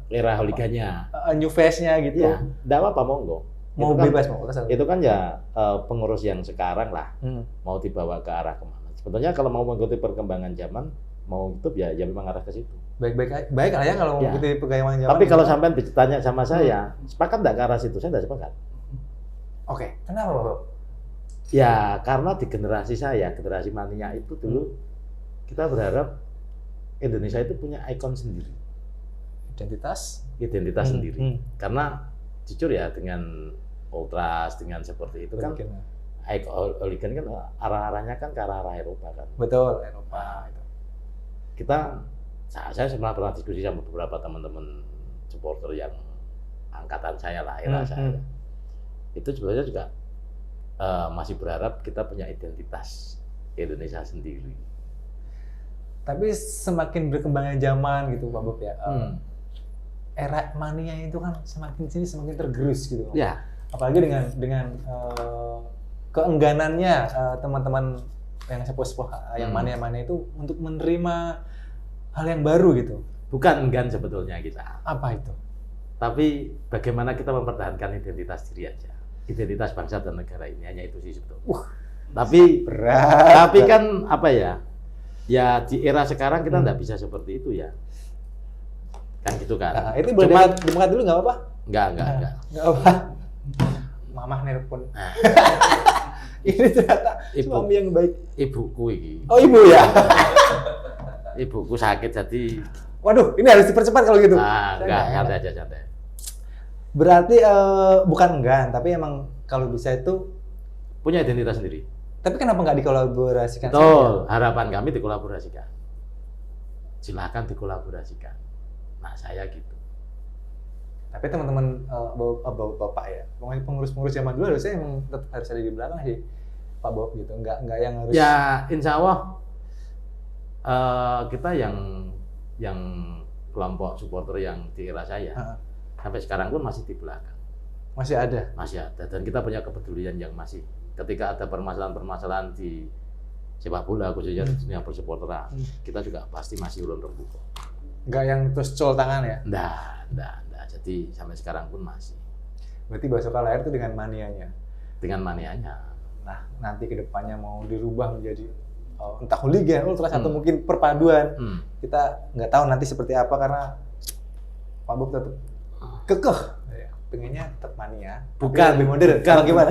Era hooligannya. new face-nya gitu. Ya, enggak apa-apa monggo. Mau Itu kan- bebas mau ultras atau? Itu kan ya pengurus yang sekarang lah Hmm. mau dibawa ke arah kemana. Sebetulnya kalau mau mengikuti perkembangan zaman, mau YouTube ya memang arah ke situ. Baik lah ya kalau Ya. mengikuti perkembangan zaman. Tapi kalau gitu. sampai ditanya sama saya, sepakat nggak ke arah situ? Saya nggak sepakat. Oke, kenapa Pak Bob? Ya karena di generasi saya, generasi mania itu dulu kita berharap Indonesia itu punya ikon sendiri, identitas sendiri. Karena jujur ya dengan ultras, dengan seperti itu kan, hooligan kan arah-arahnya kan ke arah Eropa kan. Betul, Eropa itu. Saya pernah diskusi sama beberapa teman-teman supporter yang angkatan saya lah, era saya. Itu sebenarnya juga masih berharap kita punya identitas Indonesia sendiri. Tapi semakin berkembangnya zaman gitu Pak Bob ya. Era mania itu kan semakin sini semakin tergerus gitu. Ya. Apalagi dengan keengganannya teman-teman yang sepuh-sepuh yang mania-mania itu untuk menerima hal yang baru gitu. Bukan enggan sebetulnya kita. Apa itu? Tapi bagaimana kita mempertahankan identitas diri aja. Identitas bangsa dan negara ini, hanya itu sih sebetulnya. Tapi berat. Tapi kan apa ya? Ya di era sekarang kita nggak bisa seperti itu ya. Kan gitu kan. Nah, itu boleh diangkat dulu nggak apa-apa? Nggak. Nggak apa. Mamah nelpon. Ini ternyata suami yang baik. Ibuku ini. Oh ibu ya. Ibuku sakit jadi. Waduh, ini harus dipercepat kalau gitu. Enggak, santai aja santai. Berarti bukan enggan, tapi emang kalau bisa itu Punya identitas sendiri. Tapi kenapa nggak dikolaborasikan? Betul, harapan kami dikolaborasikan. Silakan dikolaborasikan. Nah, saya gitu. Tapi teman-teman bapak ya, pengurus-pengurus zaman dulu harusnya emang tetap harus ada di belakang sih, Pak Bob gitu. Nggak yang harus. Ya, insya Allah kita yang kelompok supporter yang di era saya sampai sekarang pun masih di belakang. Masih ada. Masih ada, dan kita punya kepedulian yang masih. Ketika ada permasalahan-permasalahan di sepak bola khususnya di dunia persupporteran, kita juga pasti masih ulun rembukan. Nggak yang terus col tangan ya? Nggak. Jadi sampai sekarang pun masih. Berarti Bacoka lahir itu dengan manianya? Dengan manianya. Nah, nanti kedepannya mau dirubah menjadi entah hooligan, ultras atau mungkin perpaduan. Kita nggak tahu nanti seperti apa karena Pak Bob tetap kekeh. Pengennya tetap mania, bukan lebih modern.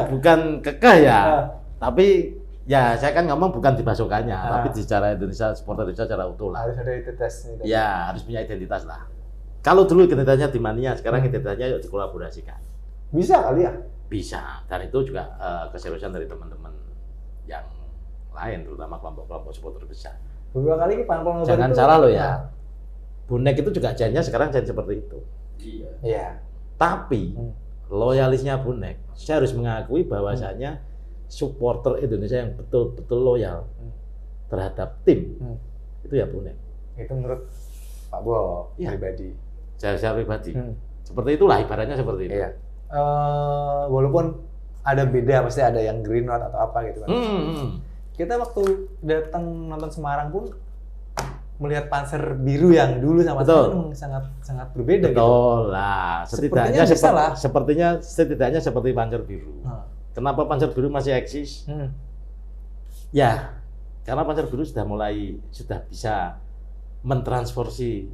Bukan kekeh ya. Tapi ya saya kan ngomong bukan di Bacokanya, tapi di secara Indonesia, supporter Indonesia secara utuh lah. Harus ada identitas. Ya, harus punya identitas lah. Kalau dulu identitasnya di mania, sekarang identitasnya yuk dikolaborasikan. Bisa kali ya? Bisa, dan itu juga keseriusan dari teman-teman yang lain, terutama kelompok-kelompok supporter besar. Beberapa kali Pak Nobar Jangan salah loh ya. Bonek itu juga jainnya sekarang jain seperti itu. Iya. Iya. Tapi loyalisnya bonek, saya harus mengakui bahwasanya supporter Indonesia yang betul-betul loyal terhadap tim itu ya bonek. Itu menurut Pak Bo Iya. pribadi. Saya pribadi. Seperti itulah ibaratnya seperti itu. Iya. Walaupun ada beda, pasti ada yang green note atau apa gitu kan. Kita waktu datang nonton Semarang pun melihat Panzer biru yang dulu sama sekarang memang sangat berbeda gitu. Betul lah. Sepertinya bisa lah. Setidaknya seperti Panzer biru. Kenapa Panzer biru masih eksis? Ya, karena Panzer biru sudah bisa mentransformasi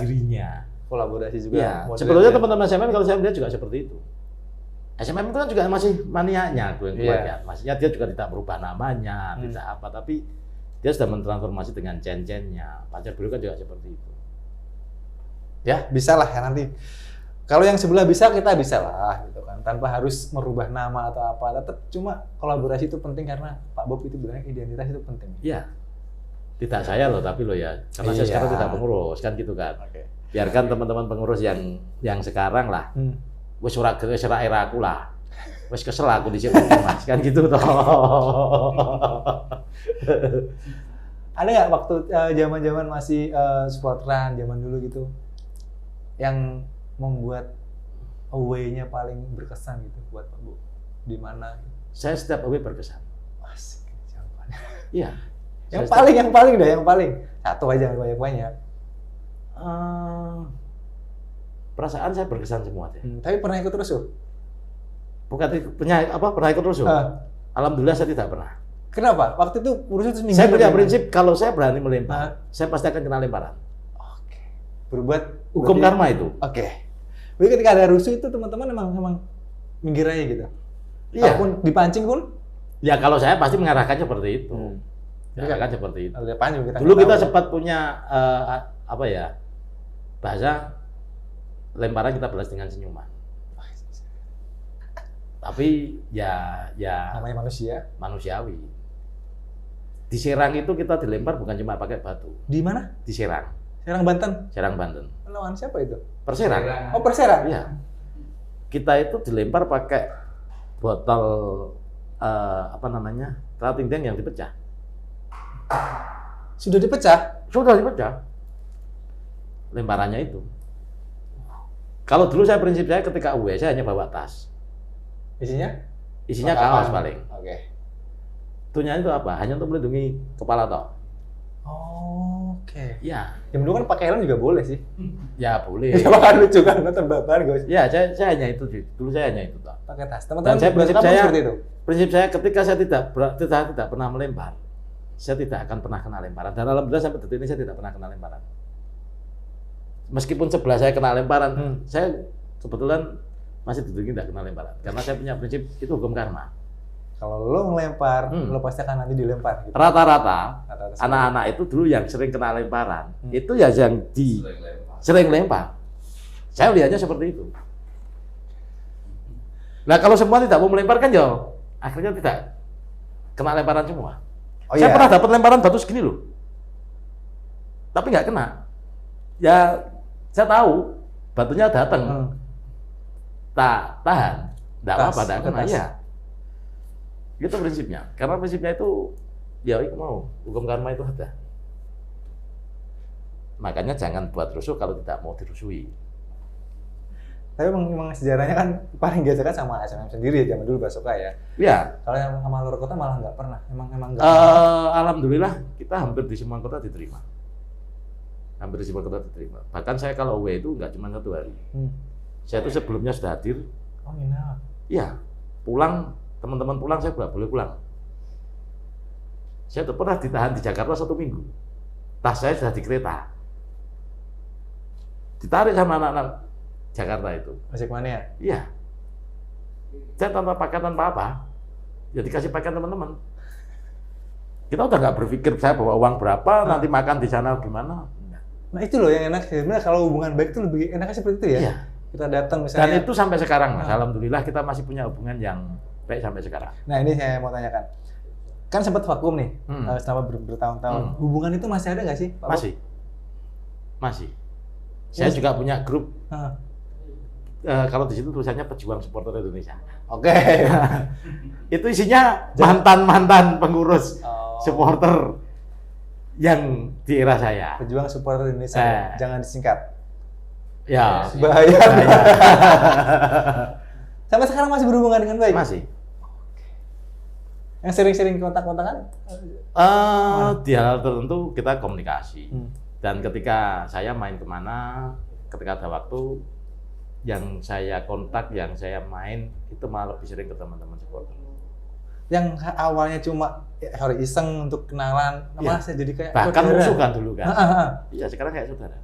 dirinya. Kolaborasi juga. Ya, sebetulnya teman-teman SMM kalau saya melihat juga seperti itu. SMM itu kan juga masih maniaknya, gue lihat. Maksudnya dia juga tidak berubah namanya, tidak apa, tapi dia sudah mentransformasi dengan cen-cennya. Panzer biru kan juga seperti itu. Ya, bisa lah ya nanti. Kalau yang sebelah bisa, kita bisa lah gitu kan. Tanpa harus merubah nama atau apa. Tetap cuma kolaborasi itu penting karena Pak Bob itu bilangnya identitas itu penting. Iya. Tidak saya loh, tapi loh ya. Karena saya sekarang tidak pengurus, kan gitu kan. Biarkan teman-teman pengurus yang sekarang lah. Wes ora era aku lah. Wes kesel aku di sini Mas, kan gitu toh. Ada nggak waktu zaman-zaman masih supporteran zaman dulu gitu yang membuat away-nya paling berkesan gitu buat Pak Bu? Di mana? Saya setiap away berkesan. Asik jawabannya. Iya. yang paling. Satu aja banyak-banyak. Perasaan saya berkesan semua deh. Tapi pernah ikut rusuh? Pernah ikut rusuh? Alhamdulillah saya tidak pernah. Kenapa? Waktu itu rusuh itu seminggu. Saya punya prinsip kalau saya berani melempar, saya pasti akan kena lemparan. Oke. Berbuat hukum karma itu. Oke. Jadi ketika ada rusuh itu teman-teman emang minggir aja gitu. Iya. Walaupun dipancing pun? Ya kalau saya pasti mengarahkan seperti itu. Mengarahkan seperti itu. Dulu kita sempat punya bahasa lemparan kita balas dengan senyuman. Tapi ya namanya manusiawi. Di Serang itu kita dilempar bukan cuma pakai batu. Di mana? Di Serang. Serang Banten. Serang Banten. Lawan siapa itu? Perserang. Oh, Perserang. Iya. Kita itu dilempar pakai botol Tratingdeng yang dipecah. Sudah dipecah? Sudah dipecah. Lemparannya itu. Kalau dulu prinsip saya ketika away saya hanya bawa tas. Isinya kaos paling. Oke. Itunya itu apa? Hanya untuk melindungi kepala toh. Oke. Ya. Yang dulu kan pakai helm juga boleh sih. Ya boleh. Ya kan lucu kan terbakar guys. Ya, saya hanya itu sih. Dulu saya hanya itu toh. Pakai tas. Dan prinsip saya ketika saya tidak pernah melempar, saya tidak akan pernah kena lemparan. Dan alhamdulillah sampai detik ini saya tidak pernah kena lemparan. Meskipun sebelah saya kena lemparan, saya kebetulan masih detik ini tidak kena lemparan. Karena saya punya prinsip itu hukum karma. Kalau lo ngelempar, lo pasti akan nanti dilempar. Gitu. Rata-rata anak-anak itu dulu yang sering kena lemparan, itu ya yang sering lempar. Saya lihatnya seperti itu. Nah kalau semua tidak mau melempar kan ya akhirnya tidak kena lemparan semua. Saya pernah dapat lemparan batu segini loh, tapi nggak kena. Ya saya tahu batunya datang, tahan, nggak apa-apa, nggak kena ya. Itu prinsipnya. Karena prinsipnya itu ya mau hukum karma itu ada. Makanya jangan buat rusuh kalau tidak mau dirusui. Tapi memang sejarahnya kan paling gesekan sama SMM sendiri ya zaman dulu Basoka ya. Iya. Kalau yang sama luar kota malah nggak pernah. Emang nggak. Alhamdulillah kita hampir di semua kota diterima. Hampir di semua kota diterima. Bahkan saya kalau away itu nggak cuma 1 hari. Saya itu sebelumnya sudah hadir. Oh iya. Iya. Pulang, teman-teman pulang saya nggak boleh pulang. Saya tuh pernah ditahan di Jakarta 1 minggu. Tas saya sudah di kereta. Ditarik sama anak-anak Jakarta itu. Masih kemana ya? Iya. Saya tanpa paket tanpa apa, ya dikasih paket teman-teman. Kita udah nggak berpikir saya bawa uang berapa, nanti makan di sana gimana. Nah itu loh yang enak. Sebenarnya kalau hubungan baik itu lebih enaknya seperti itu ya. Iya. Kita datang misalnya. Dan itu sampai sekarang, Mas. Alhamdulillah kita masih punya hubungan yang baik sampai sekarang. Nah ini saya mau tanyakan. Kan sempat vakum nih, selama bertahun-tahun. Hubungan itu masih ada nggak sih, Pak? Masih. Saya juga punya grup. Kalau di situ tulisannya Pejuang Supporter Indonesia. Oke. Itu isinya mantan-mantan pengurus supporter yang di era saya. Pejuang Supporter Indonesia. Jangan disingkat. Ya. Bahaya. Sampai sekarang masih berhubungan dengan baik? Masih. Yang sering-sering kontak-kontakan? Di hal tertentu kita komunikasi. Dan ketika saya main kemana, ketika ada waktu, yang saya kontak, yang saya main, itu malah lebih sering ke teman-teman supporter. Yang awalnya cuma iseng untuk kenalan, malah saya jadi kayak bahkan saudara. musuh kan dulu kan. Iya, sekarang kayak saudara.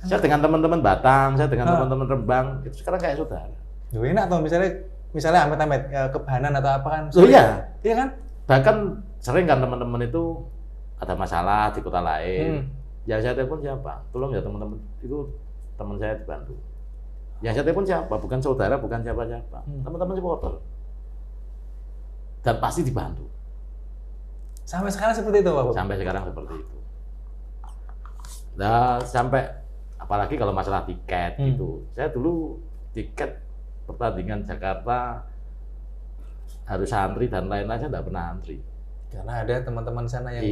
Saya dengan teman-teman Batang, saya dengan teman-teman Rembang, itu sekarang kayak saudara. Duh, enak atau misalnya amit-amit kebahanan atau apa kan? Oh iya. Iya kan? Bahkan sering kan teman-teman itu ada masalah di kota lain. Ya saya telepon siapa? Tolong ya teman-teman, itu teman saya dibantu. Yang saya telepon siapa? Bukan saudara, bukan siapa-siapa. Teman-teman supporter. Dan pasti dibantu. Sampai sekarang seperti itu, Pak? Sampai sekarang seperti itu. Nah, sampai apalagi kalau masalah tiket gitu. Saya dulu tiket pertandingan Jakarta harus antri dan lain-lain, saya nggak pernah antri. Karena ada teman-teman sana yang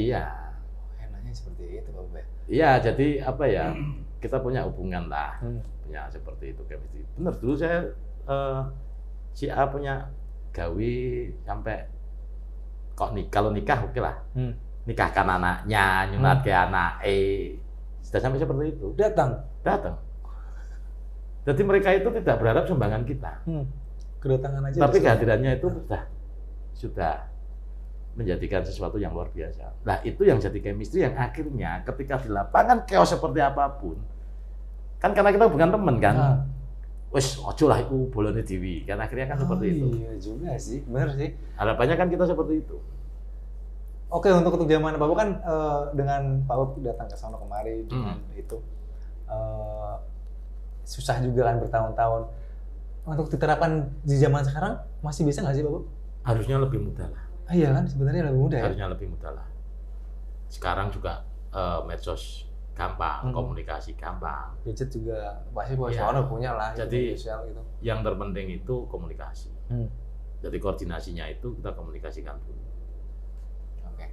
enaknya seperti itu, Pak. Iya, jadi apa ya, kita punya hubungan lah, punya seperti itu. Bener, dulu saya si A punya gawe sampai kalau nikah oke lah, nikahkan anaknya, nyunat ke anak sudah sampai seperti itu. Datang. Jadi mereka itu tidak berharap sumbangan kita, kedatangan aja. Tapi kehadirannya itu sudah menjadikan sesuatu yang luar biasa. Nah, itu yang jadi chemistry yang akhirnya ketika di lapangan chaos seperti apapun, kan karena kita bukan teman kan, wes ojo lah iku bolone dewi, kan akhirnya kan seperti itu. Iya juga sih, benar sih. Harapannya kan kita seperti itu. Oke, untuk zaman Pak Bob kan dengan Pak Bob datang ke sana kemari dengan itu susah juga kan bertahun-tahun. Untuk diterapkan di zaman sekarang masih bisa nggak sih Pak Bob? Harusnya lebih mudah lah. Iya kan, sebenarnya lebih mudah. Harusnya lebih mudah lah. Sekarang juga medsos gampang, komunikasi gampang. Gadget juga pasti punya lah. Jadi sosial gitu. Yang terpenting itu komunikasi. Jadi koordinasinya itu kita komunikasikan dulu. Oke.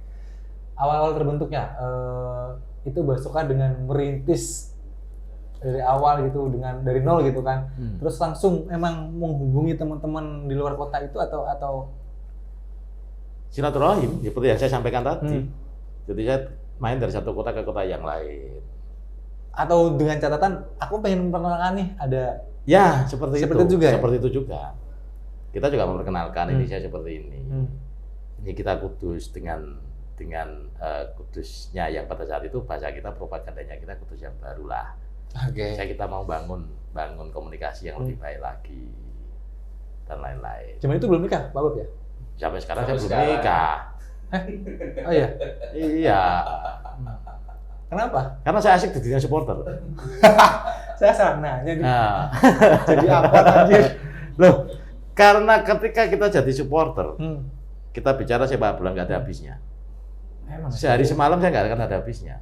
Awal-awal terbentuknya itu Basoka dengan merintis dari awal gitu dari nol gitu kan. Terus langsung emang menghubungi teman-teman di luar kota itu atau silaturahim, seperti yang saya sampaikan tadi. Jadi saya main dari satu kota ke kota yang lain. Atau dengan catatan, aku pengen memperkenalkan nih ada. Ya, seperti itu juga. Seperti itu juga. Kita juga memperkenalkan Indonesia seperti ini. Ini kita Kudus dengan Kudusnya yang pada saat itu bahasa kita propagandanya kita Kudus yang baru lah. Oke. Saya kita mau bangun komunikasi yang lebih baik lagi dan lain-lain. Cuman itu belum nikah, Pak Bob ya? Sampai sekarang saya belum nikah. Oh iya? Iya. Kenapa? Karena saya asik di dunia supporter. Saya salah nanya nih. Jadi apa anjir? Loh, karena ketika kita jadi supporter, kita bicara sepak bola nggak ada habisnya. Emang sehari semalam saya nggak akan ada habisnya.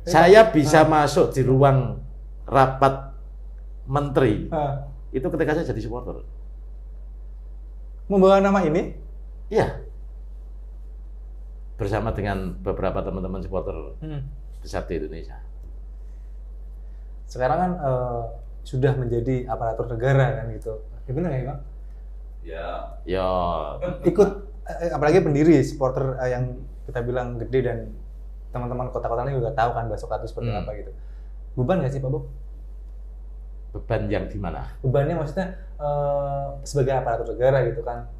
Saya bisa masuk di ruang rapat menteri itu ketika saya jadi supporter. Membawa nama ini? Iya. Bersama dengan beberapa teman-teman supporter besar di Indonesia. Sekarang kan sudah menjadi aparatur negara kan gitu. Ya benar ya, Bang? Ya. Ikut apalagi pendiri supporter yang kita bilang gede dan teman-teman kota-kota ini juga tahu kan Basoka itu seperti apa gitu. Beban nggak sih Pak Bob? Beban yang gimana? Bebannya maksudnya sebagai aparatur negara gitu kan,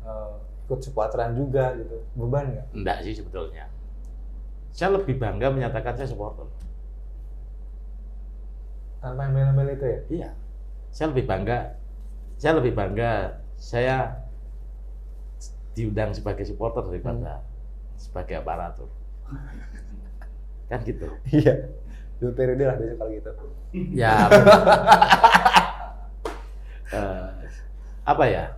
ikut supporteran juga gitu. Beban nggak? Enggak sih sebetulnya. Saya lebih bangga menyatakan saya supporter. Tanpa embel-embel itu ya? Iya. Saya lebih bangga saya diundang sebagai supporter daripada sebagai aparatur. Kan gitu. Iya. 2 periode lah besok kalau gitu. Ya. Apa ya?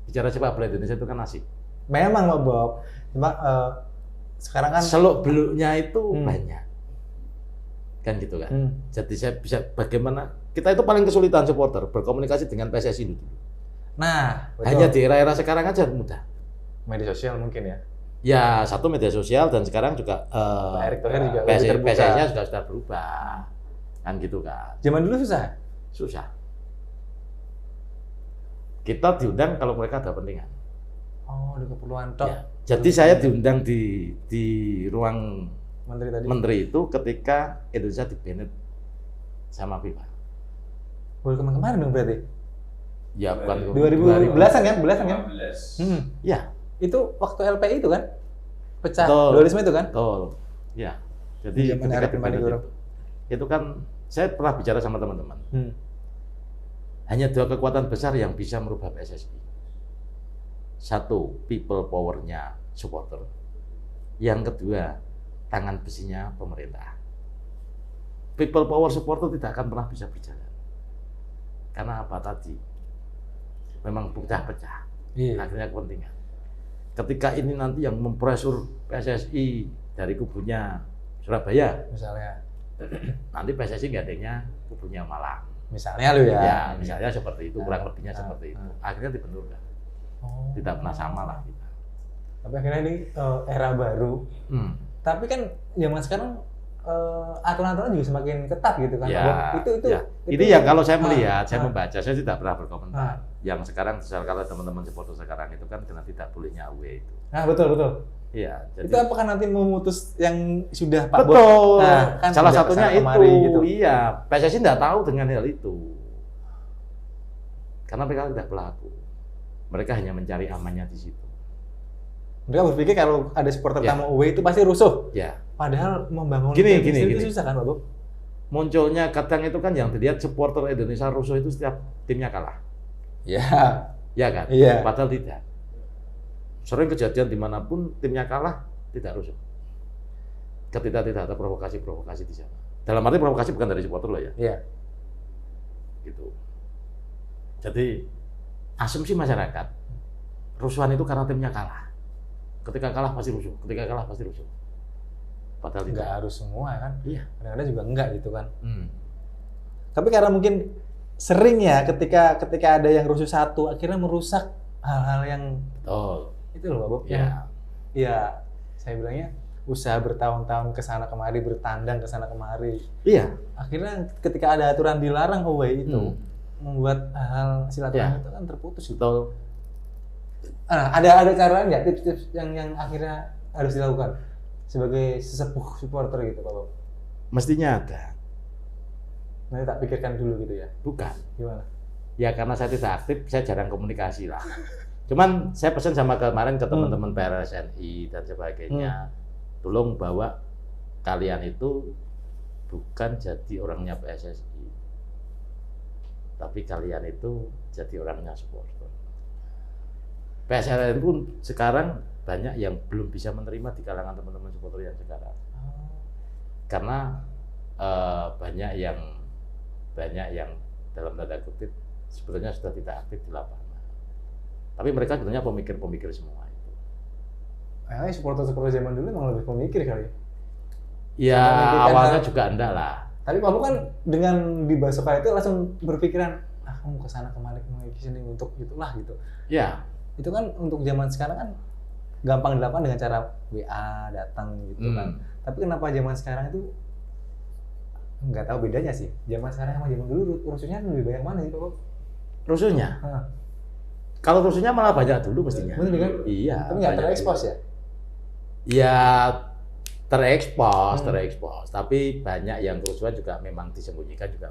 Bicara sepak bola Indonesia itu kan asik. Memang Pak Bob. Cuma sekarang kan seluk beluknya itu banyak. kan gitu kan. Jadi saya bisa bagaimana kita itu paling kesulitan supporter berkomunikasi dengan PSSI dulu. Nah, betul. Hanya di era-era sekarang aja mudah. Media sosial mungkin ya. Ya, satu media sosial dan sekarang juga Pak Erick Thohir juga PSSI-nya sudah berubah. Kan gitu kan. Zaman dulu susah. Susah. Kita diundang kalau mereka ada kepentingan. Oh, ada keperluan tok. Ya. Jadi saya diundang di ruang Menteri tadi. Menteri itu ketika Indonesia di-banned sama FIFA. Baru kemarin dong berarti. Ya bukan 2010-an kan? Belasan kan? 2015. Ya. Itu waktu LPI itu kan? Pecah Betul. dualisme itu kan? Betul. Ya. Jadi ketika di-banned itu kan saya pernah bicara sama teman-teman. Hanya dua kekuatan besar yang bisa merubah PSSI. Satu, people power-nya supporter. Yang kedua, tangan besinya pemerintah. People power supporter tidak akan pernah bisa berjalan. Karena apa tadi? Memang pecah-pecah. Akhirnya kepentingan. Ketika ini nanti yang mempresur PSSI dari kubunya Surabaya, misalnya, nanti PSSI gandengnya kubunya Malang. Misalnya lu ya. Ya, misalnya seperti itu, kurang lebihnya seperti itu. Akhirnya dibenturkan. Tidak pernah sama lah kita. Tapi akhirnya ini era baru. Tapi kan zaman sekarang aturan-aturan juga semakin ketat gitu kan. Ya, itu ini yang kalau saya melihat, saya membaca, saya tidak pernah berkomentar. Yang sekarang, kalau teman-teman supporter sekarang itu kan karena tidak bolehnya away itu. Nah, betul. Iya. Jadi, itu apakah nanti memutus yang sudah Pak Betul. Bos? Nah, kan salah satunya itu. Gitu. Iya. PSSI tidak tahu dengan hal itu. Karena mereka tidak pelaku. Mereka hanya mencari amannya di situ. Mereka berpikir kalau ada supporter tamu away itu pasti rusuh. Ya. Padahal membangun gini. itu susah kan, Pak Bob? Munculnya kadang itu kan yang dilihat supporter Indonesia rusuh itu setiap timnya kalah. Ya. Ya kan? Iya. Padahal tidak. Sering kejadian dimanapun timnya kalah tidak rusuh. Ketika tidak ada provokasi di sana. Dalam arti provokasi bukan dari supporter loh ya. Iya. Gitu. Jadi asumsi masyarakat rusuhan itu karena timnya kalah. Ketika kalah pasti rusuh. Padahal tidak harus semua kan. Iya. Kadang-kadang juga enggak gitu kan. Tapi karena mungkin sering ya ketika ada yang rusuh satu akhirnya merusak hal-hal yang itu loh Pak Bob. Ya, saya bilangnya usaha bertahun-tahun kesana kemari, bertandang kesana kemari. Iya. Akhirnya ketika ada aturan dilarang away itu membuat hal silaturahmi itu kan terputus. Betul. Nah, ada cara nggak tips-tips yang akhirnya harus dilakukan sebagai sesepuh supporter gitu Pak Bob? Mestinya ada. Nanti tak pikirkan dulu gitu ya? Bukan. Gimana? Ya karena saya tidak aktif, saya jarang komunikasi lah. Cuman saya pesan sama kemarin ke teman-teman PRSNI dan sebagainya, tolong bawa kalian itu bukan jadi orangnya PSSI, tapi kalian itu jadi orangnya supporter. PSRN pun sekarang banyak yang belum bisa menerima di kalangan teman-teman supporter yang sekarang, karena banyak yang dalam tanda kutip sebetulnya sudah tidak aktif di lapangan. Tapi mereka sebenarnya pemikir-pemikir semua itu. Supporter zaman dulu memang lebih pemikir kali. Ya awalnya juga enggak lah. Tapi kamu kan dengan di Basoka itu langsung berpikiran, kamu kesana kemari sini untuk itulah gitu. Ya. Itu kan untuk zaman sekarang kan gampang dilakukan dengan cara WA datang gitu kan. Tapi kenapa zaman sekarang itu nggak tahu bedanya sih. Zaman sekarang sama zaman dulu rusuhnya lebih banyak mana sih Pak? Rusuhnya? Kalau rusuhnya malah banyak dulu mestinya. Benar kan? Iya. Tapi nggak terekspos ya? Ya terekspos. Tapi banyak yang kerusuhan juga memang disembunyikan juga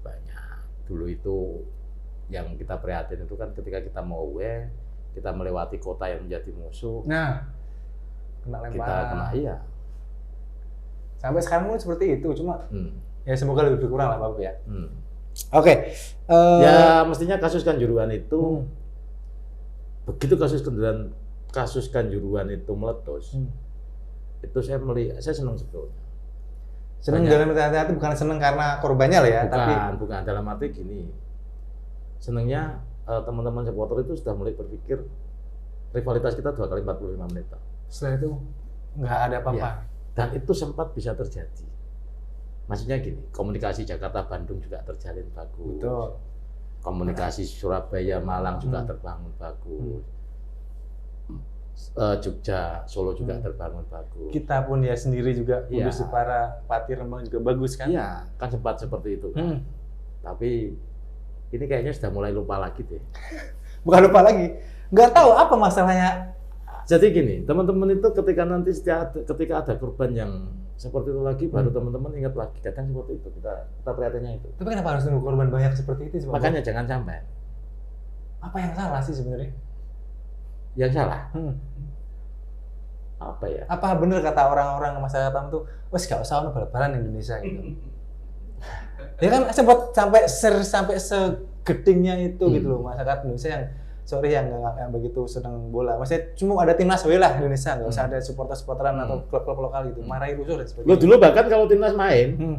banyak. Dulu itu yang kita prihatin itu kan ketika kita mau away, kita melewati kota yang menjadi musuh. Nah, kena lempar. Kita kena iya. Sampai sekarang pun seperti itu, cuma ya semoga lebih berkurang lah Pak ya. Oke. Ya mestinya kasus Kanjuruhan itu begitu kasus Kanjuruhan itu meletus, itu saya senang sebetulnya. Senang dalam arti bukan senang karena korbannya lah ya, bukan dalam arti gini. Senangnya teman-teman supporter itu sudah mulai berpikir rivalitas kita 2 kali 45 menit. Setelah itu nggak ada apa-apa. Dan itu sempat bisa terjadi. Maksudnya gini, komunikasi Jakarta-Bandung juga terjalin bagus. Betul. Komunikasi Surabaya-Malang juga terbangun bagus. Jogja, Solo juga terbangun bagus. Kita pun ya sendiri juga, Iya. Kudus, Jepara, Pati, Rembang juga bagus kan? Iya, kan sempat seperti itu kan. Tapi ini kayaknya sudah mulai lupa lagi deh. Bukan lupa lagi, nggak tahu apa masalahnya. Jadi gini, teman-teman itu ketika nanti ketika ada korban yang seperti itu lagi, baru teman-teman ingat lagi. Kadang seperti itu, kita prihatinnya itu. Tapi kenapa harus nunggu korban banyak seperti itu? Makanya jangan sampai. Apa yang salah sih sebenarnya? Yang salah? Apa ya? Apa bener kata orang-orang masyarakat tuh, wes gak usah ono bal-balan Indonesia gitu. Ya kan sempat sampai segedingnya itu gitu loh masyarakat Indonesia yang begitu senang bola. Maksudnya cuma ada timnas lah Indonesia, nggak usah ada supporter-supporteran atau klub-klub lokal gitu. Marahi rusuh dan sebagainya. Lo dulu bahkan kalau timnas main,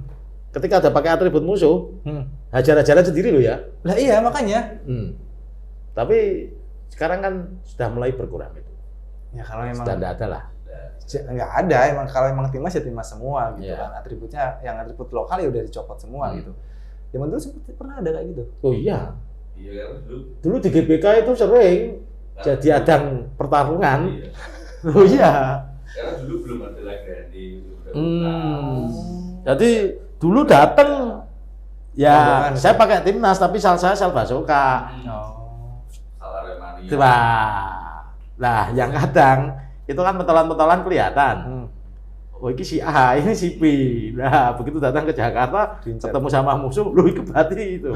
ketika ada pakai atribut musuh, hajar-hajaran sendiri lo ya. Lah iya makanya. Tapi sekarang kan sudah mulai berkurang itu. Ya kalau memang Sudah tidak ada lah. nggak ada, emang kalau emang timnas ya timnas semua gitu Iya. kan. Atributnya yang atribut lokal ya udah dicopot semua gitu. Zaman dulu sempat pernah ada kayak gitu. Oh iya. Iya kan Dulu di GBK itu sering jadi adang pertarungan. Iya. Oh iya. Karena dulu belum ada Lagrandi. Jadi dulu datang ya Rombongan. saya pakai timnas tapi saya Basoka. Salah Remania. Coba. Nah, yang kadang itu kan pentolan-pentolan kelihatan. Oh ini si A, ini si B. Nah, begitu datang ke Jakarta, ketemu sama musuh, lu berarti itu.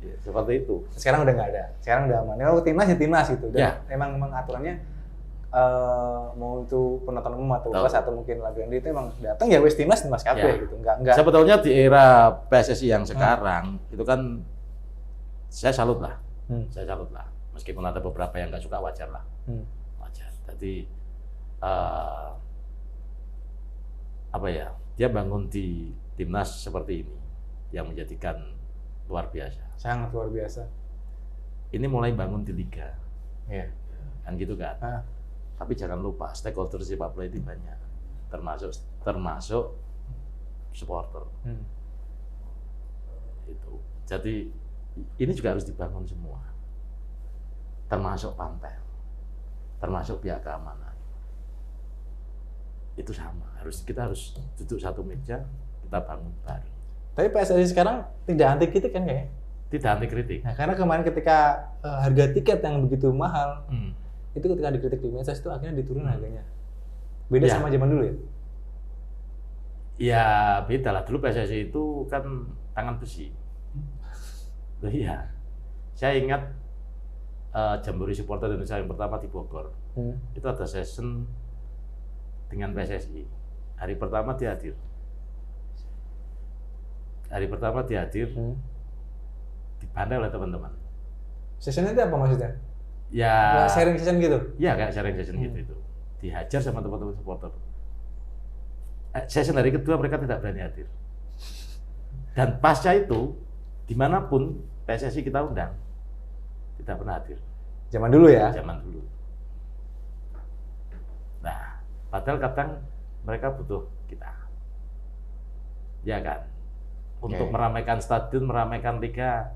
Ya, seperti itu. Sekarang udah nggak ada. Sekarang udah aman. Kalau timnas ya timnas gitu. Dan Ya. emang aturannya mau itu penonton umum atau Tahu. pas atau mungkin Lagrandi itu emang datang ya wes timnas kabeh Ya. gitu. Enggak. Sebetulnya di era PSSI yang sekarang itu kan saya salut lah. Saya salut lah. Meskipun ada beberapa yang nggak suka, wajar lah. Wajar. Jadi apa ya? Dia bangun di timnas seperti ini yang menjadikan luar biasa. Sangat luar biasa. Ini mulai bangun di liga. Iya. Kan gitu kan. Tapi jangan lupa stakeholder sepak bola itu banyak. Termasuk supporter. Itu. Jadi ini juga harus dibangun semua. Termasuk panpel. Termasuk pihak keamanan. Itu sama. Kita harus duduk satu meja, kita bangun bareng. Tapi PSSI sekarang tidak anti kritik kan kayaknya? Tidak anti kritik. Nah, karena kemarin ketika harga tiket yang begitu mahal, itu ketika dikritik di medsos itu akhirnya diturun harganya. Beda Ya. sama zaman dulu ya? Ya beda lah. Dulu PSSI itu kan tangan besi. Loh iya. Saya ingat Jambore Supporter Indonesia yang pertama di Bogor. Itu ada session dengan PSSI. Hari pertama dia hadir. Dipandai oleh teman-teman. Sessionnya itu apa maksudnya? Ya. Sharing session gitu? Iya kayak sharing session gitu itu. Dihajar sama teman-teman supporter. Session hari kedua mereka tidak berani hadir. Dan pasca itu dimanapun PSSI kita undang tidak pernah hadir. Zaman dulu ya? Zaman dulu. Nah, padahal kadang mereka butuh kita. Ya kan? Untuk meramaikan stadion, meramaikan liga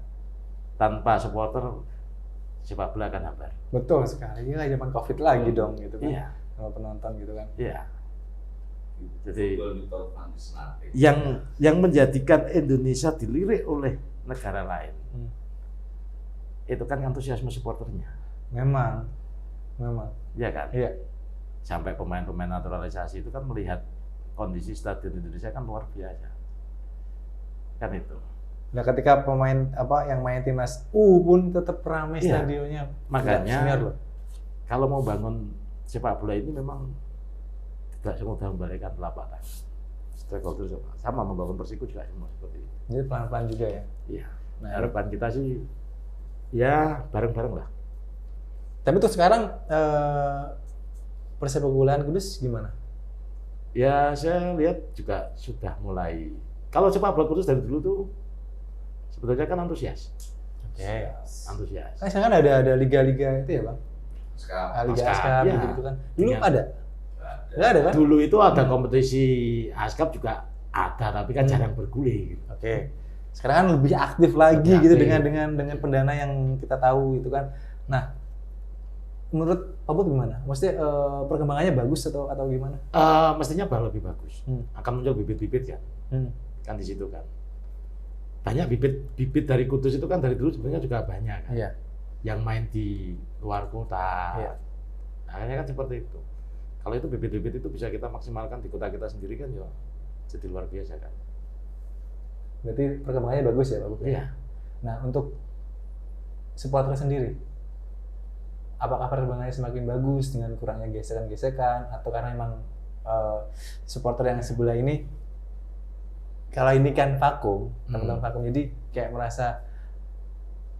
tanpa supporter sepak bola akan hambar. Betul sekali. Ini lagi zaman Covid lagi dong gitu kan. Iya. Sama penonton gitu kan. Iya. Jadi Football without fanatisme. yang menjadikan Indonesia dilirik oleh negara lain itu kan antusiasme supporternya. Memang. Iya kan? Iya. Sampai pemain-pemain naturalisasi itu kan melihat kondisi stadion Indonesia kan luar biasa. Kan itu. Nah, ketika pemain yang main timnas pun tetap ramai Iya. stadionnya. Makanya Senior loh. kalau mau bangun sepak bola ini memang tidak semudah membalikan telapak tangan. Stakeholder sama membangun Persiku juga semua seperti itu. Jadi pelan-pelan juga ya. Iya. Nah, harapan kita sih ya bareng-bareng lah. Tapi tuh sekarang persepak bolaan Kudus gimana? Ya saya lihat juga sudah mulai. Kalau sepak bola Kudus dari dulu tuh sebetulnya kan antusias. Oke. Antusias. Kan sekarang ada liga-liga itu ya bang? Sekarang Liga Askap, Askap ya. gitu kan. Dulu Dengan- ada? Nggak ada kan? Dulu itu ada kompetisi ASCAP juga ada, tapi kan jarang bergulir. Oke. Sekarang kan lebih aktif lagi Lebih gitu aktif. dengan pendana yang kita tahu itu kan. Nah, menurut Pak Bud gimana? Maksudnya perkembangannya bagus atau gimana? Mestinya lebih bagus. Akan muncul bibit-bibit kan. Kan di situ kan. Banyak bibit dari Kudus itu kan dari dulu sebenarnya juga banyak kan. Iya. Yang main di luar kota. Iya. Akhirnya kan seperti itu. Kalau itu bibit-bibit itu bisa kita maksimalkan di kota kita sendiri kan ya jadi luar biasa kan. Berarti perkembangannya bagus ya Pak Bud? Iya. Nah, untuk supporter sendiri, apakah perkembangannya semakin bagus dengan kurangnya gesekan-gesekan atau karena emang supporter yang sebelah ini, kalau ini kan vakum, teman-teman vakum, jadi kayak merasa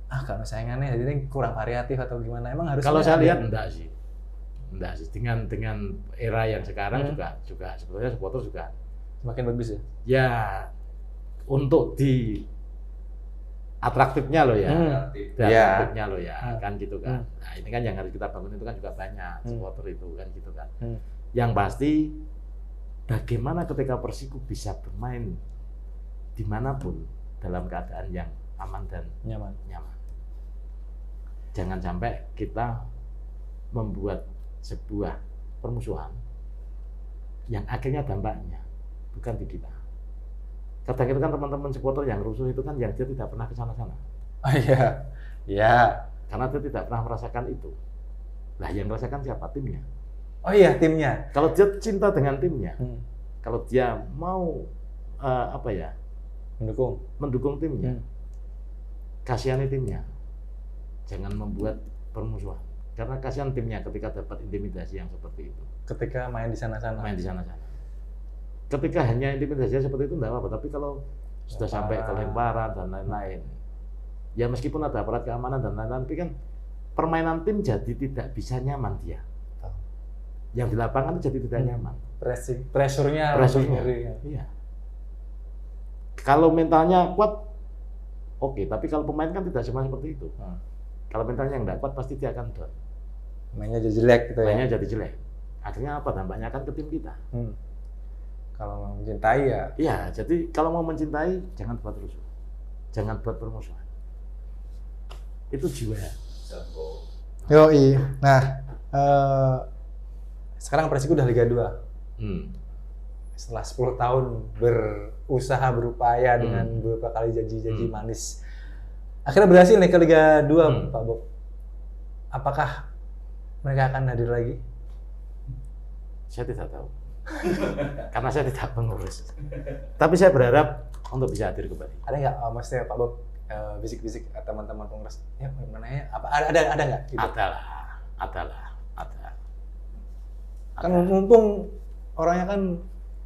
kalau saingannya jadi ini kurang variatif atau gimana? Emang harus? Kalau saya lihat enggak sih dengan era yang sekarang juga sebetulnya supporter juga semakin bagus ya. Ya untuk di atraktifnya loh ya, atraktifnya loh ya, kan gitu kan. Nah ini kan yang harus kita bangun itu kan juga banyak supporter itu kan gitu kan. Yang pasti bagaimana ketika Persiku bisa bermain dimanapun dalam keadaan yang aman dan nyaman. Jangan sampai kita membuat sebuah permusuhan yang akhirnya dampaknya bukan di kita. Kadang itu kan teman-teman supporter yang rusuh itu kan yang dia tidak pernah ke sana-sana. Oh iya. Iya. Karena dia tidak pernah merasakan itu. Lah yang merasakan siapa? Timnya. Oh iya, timnya. Kalau dia cinta dengan timnya, kalau dia mau mendukung timnya, kasihani timnya, jangan membuat permusuhan. Karena kasihan timnya ketika dapat intimidasi yang seperti itu. Ketika main di sana-sana. Ketika hanya intimidasi seperti itu enggak apa-apa, tapi kalau sudah sampai kelemparan dan lain-lain, ya meskipun ada aparat keamanan dan lain-lain, tapi kan permainan tim jadi tidak bisa nyaman dia. Yang di lapangan itu jadi tidak nyaman. Pressure-nya. Iya. Kalau mentalnya kuat, oke, tapi kalau pemain kan tidak semua seperti itu. Kalau mentalnya nggak kuat pasti dia akan down. Mainnya jadi jelek gitu ya. Mainnya jadi jelek. Akhirnya apa? Dampaknya kan ke tim kita. Kalau mau mencintai ya. Iya, jadi kalau mau mencintai jangan buat rusuh. Jangan buat permusuhan. Itu jiwa. Yoi. Nah, sekarang Persiku udah Liga 2. Setelah 10 tahun berusaha, berupaya dengan beberapa kali janji-janji manis. Akhirnya berhasil nih ke Liga 2, Pak Bob. Apakah mereka akan hadir lagi? Saya tidak tahu. Karena saya tidak pengurus. Tapi saya berharap untuk bisa hadir kembali. Ada nggak, maksudnya Pak Bob, bisik-bisik teman-teman pengurus? Ya, gimana ya? Apa ada nggak? Gitu? Ada. Kan mumpung orangnya kan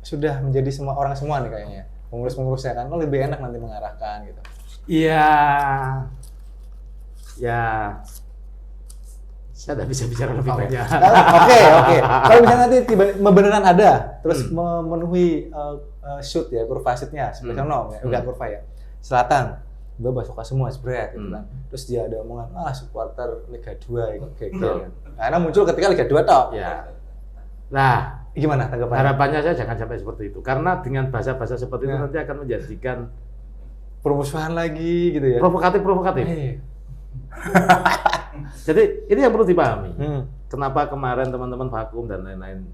sudah menjadi orang semua nih kayaknya. Pengurus-pengurusnya kan lebih enak nanti mengarahkan gitu. Iya. Ya. Saya tidak bisa bicara lebih banyak. Oke. Kalau misalnya nanti beneran ada, terus memenuhi shoot ya, kurva shootnya, sebelah sana, enggak kurva ya. Selatan, gue suka semua spread gitu kan. Terus dia ada omongan, supporter Liga 2 gitu. Karena muncul ketika Liga 2 toh. Ya. Nah, gimana tanggapannya? Harapannya saya jangan sampai seperti itu. Karena dengan bahasa-bahasa seperti itu nanti akan menjadikan permusuhan lagi gitu ya. Provokatif. Jadi ini yang perlu dipahami. Kenapa kemarin teman-teman vakum dan lain-lain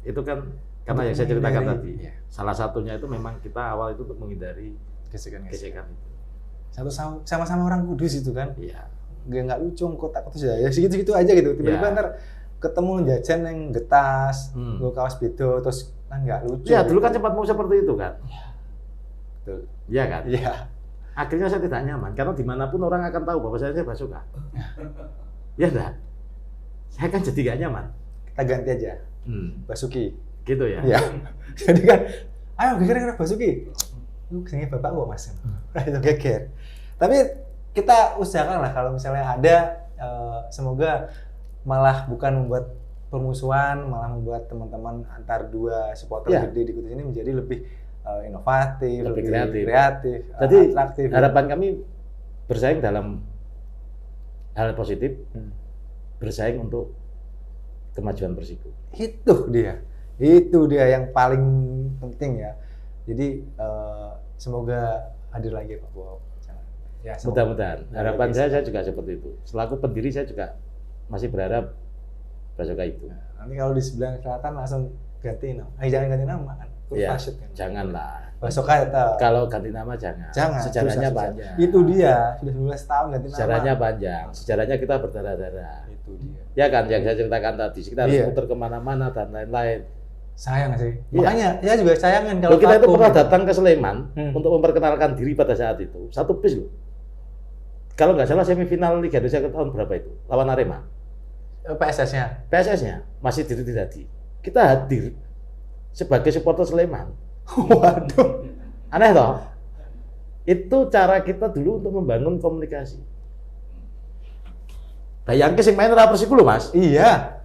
itu kan karena yang saya ceritakan tadi. Salah satunya itu memang kita awal itu untuk menghindari gesekan itu. Sama-sama orang Kudus itu kan. Iya. Nggak lucu kotak itu ya segitu-gitu aja gitu. Tiba-tiba ntar ketemu jajan yang getas, gue kaos beda, terus kan nggak lucu. Iya, dulu kan sempat mau seperti itu kan. Betul. Iya kan? Iya. Akhirnya saya tidak nyaman, karena dimanapun orang akan tahu bahwa saya Basuka. Ya enggak? Saya kan jadi nggak nyaman. Kita ganti aja, Basuki. Gitu ya? Iya. Jadi kan, ayo geger Basuki. Lu kesini bapak gua mas. Itu geger. Tapi kita usahakan lah kalau misalnya ada, semoga malah bukan membuat permusuhan, malah membuat teman-teman antar dua supporter gede di Kudus ini menjadi lebih inovatif, lebih kreatif, jadi atraktif. Harapan kami bersaing dalam hal positif, bersaing untuk kemajuan Persiku. Itu dia. Itu dia yang paling penting ya. Jadi semoga hadir lagi Pak Bowo. Ya, mudah-mudahan. Harapan saya juga seperti itu. Selaku pendiri saya juga masih berharap Basoka itu. Nanti kalau di sebelah selatan langsung ganti nama. Jangan ganti nama kan. Ya, kan. Janganlah. Basoka tetap. Kalau ganti nama jangan. Sejarahnya panjang. Itu dia, sudah 12 tahun ganti nama. Sejarahnya panjang. Sejarahnya kita berdarah-darah. Itu dia. Ya kan, yang saya ceritakan tadi. Kita harus muter kemana-mana dan lain-lain. Sayang sih. Makanya saya juga sayangin kalau kita itu pernah datang ke Sleman untuk memperkenalkan diri pada saat itu. Satu bis loh. Kalau nggak salah semifinal Liga Indonesia tahun berapa itu? Lawan Arema. PSS-nya. PSS-nya masih diri. Kita hadir sebagai supporter Sleman. Waduh. Aneh toh? Itu cara kita dulu untuk membangun komunikasi. Bayangke sing main ora Persiku lho, Mas. Iya.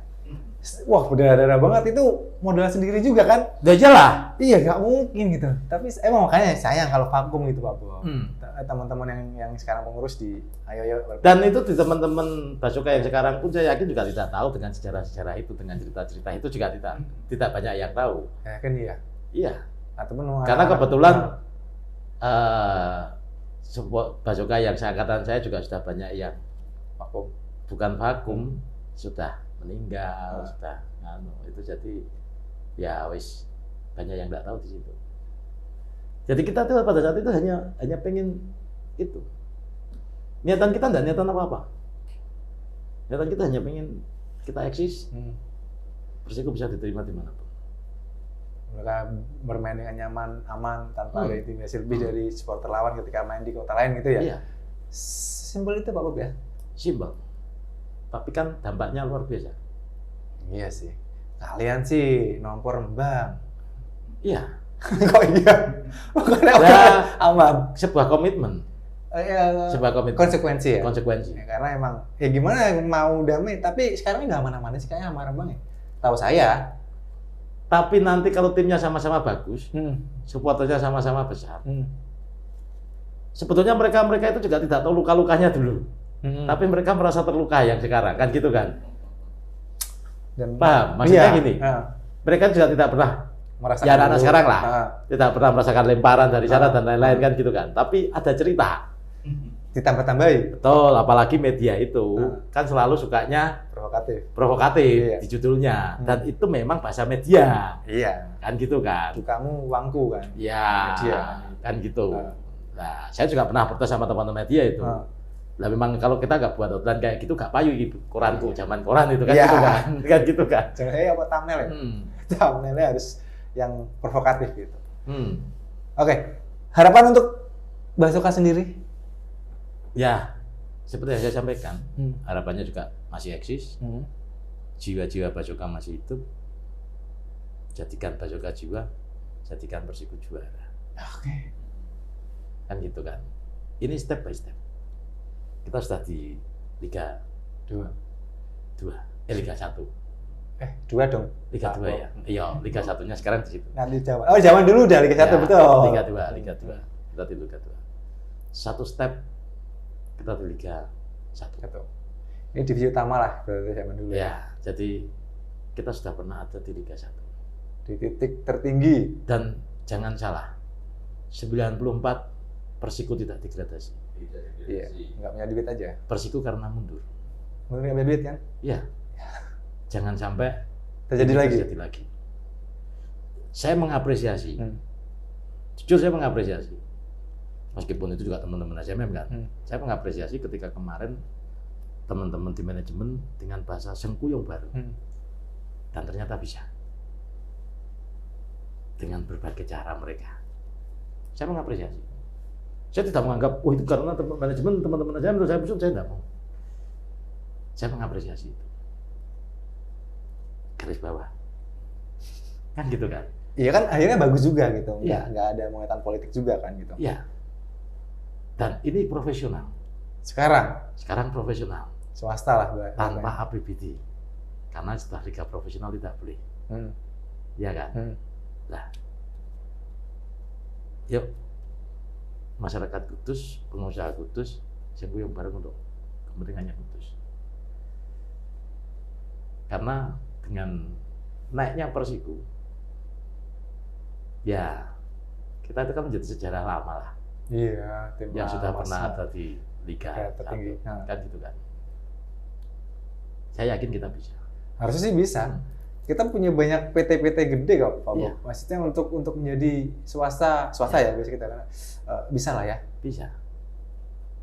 Wah, berdarah-darah banget itu modal sendiri juga kan? Udah jelas. Iya, nggak mungkin gitu. Tapi emang makanya sayang kalau vakum gitu Pak Bowo. Teman-teman yang sekarang pengurus di ayo. Dan itu di teman-teman Basoka yang sekarang pun saya yakin juga tidak tahu dengan sejarah-sejarah itu, dengan cerita-cerita itu juga tidak banyak yang tahu. Ya kan iya. Iya. Ataupun karena kebetulan Basoka yang seangkatan saya juga sudah banyak yang vakum. Bukan vakum, sudah meninggal, sudah itu jadi ya wis banyak yang tidak tahu di situ. Jadi kita tuh pada saat itu hanya pengen itu. Niatan kita enggak niatan apa-apa. Niatan kita hanya pengen kita eksis. Persiku bisa diterima dimanapun. Mereka bermain dengan nyaman, aman, tanpa ada intimidasi lebih dari supporter lawan ketika main di kota lain gitu ya. Iya. Simpel itu Pak Bob ya? Simpel. Tapi kan dampaknya luar biasa. Iya sih. Kalian sih nomor Rembang. Iya. Kok iya? Makanya aman. Sebuah komitmen. Sebuah komitmen. Konsekuensi ya? Konsekuensi. Ya, karena emang, ya gimana mau damai, tapi sekarang nggak aman-aman sih kayaknya sama Rembang ya? Tahu saya. Tapi nanti kalau timnya sama-sama bagus, supporternya sama-sama besar, sebetulnya mereka itu juga tidak tahu luka-lukanya dulu. Tapi mereka merasa terluka yang sekarang, kan gitu kan? Dan paham? Maksudnya gini, mereka juga tidak pernah merasakan ya anak sekarang lah, tidak pernah merasakan lemparan dari sana dan lain-lain kan gitu kan. Tapi ada cerita, ditambah-tambahi. Betul, apalagi media itu kan selalu sukanya provokatif di judulnya, dan itu memang bahasa media, kan gitu kan. Kamu uangku kan? Iya, kan gitu. Nah, saya juga pernah protes sama teman-teman media itu. Lah memang kalau kita nggak buat outline kayak gitu nggak payu gitu koranku zaman koran itu kan gitu kan, kan gitu kan. Jangan apa thumbnail ya? Thumbnailnya harus yang provokatif gitu. Oke, harapan untuk Basoka sendiri? Ya, seperti yang saya sampaikan, harapannya juga masih eksis, jiwa-jiwa Basoka masih hidup, jadikan Basoka jiwa, jadikan Persiku juara. Oke. Kan gitu kan. Ini step by step. Kita sudah di Liga 2. Liga 1. 2 dong. Liga 2 ya. Iya, Liga 1-nya sekarang di situ. Nanti zaman. Oh, zaman dulu udah Liga 1 ya, betul. Liga 2. Kita di Liga 2. Satu step kita di Liga 1. Ini divisi utama lah berarti zaman dulu. Ya, jadi kita sudah pernah ada di Liga 1. Di titik tertinggi. Dan jangan salah. 94 Persiku tidak degradasi. Iya, nggak punya duit aja. Persiku karena mundur. Mundur nggak punya duit kan? Iya. Jangan sampai terjadi lagi. Saya mengapresiasi. Jujur saya mengapresiasi. Meskipun itu juga teman-teman SMM kan. Saya mengapresiasi ketika kemarin teman-teman di manajemen dengan bahasa Sengkuyung baru. Dan ternyata bisa. Dengan berbagai cara mereka. Saya mengapresiasi. Saya tidak menganggap, itu karena teman-teman saya menurut saya tidak mau. Saya mengapresiasi itu. Garis bawah. Kan gitu kan? Iya kan akhirnya bagus juga gitu. Nggak ada muatan politik juga kan gitu. Iya. Dan ini profesional. Sekarang profesional. Swasta lah. Tanpa APBD. Karena setelah liga profesional tidak boleh. Iya kan? Nah. Yuk. Masyarakat Kudus, pengusaha Kudus, Sengkuyung bareng untuk kepentingannya Kudus. Karena dengan naiknya Persiku, Ya, kita itu kan menjadi sejarah lama lah. Iya, tim Yang sudah lama, pernah ada di Liga tertinggi. 1, kan gitu kan. Saya yakin kita bisa. Harusnya sih bisa. Kita punya banyak PT-PT gede kok, Pak Bob. Iya. Maksudnya untuk menjadi swasta ya biasa kita kan bisa lah ya. Bisa.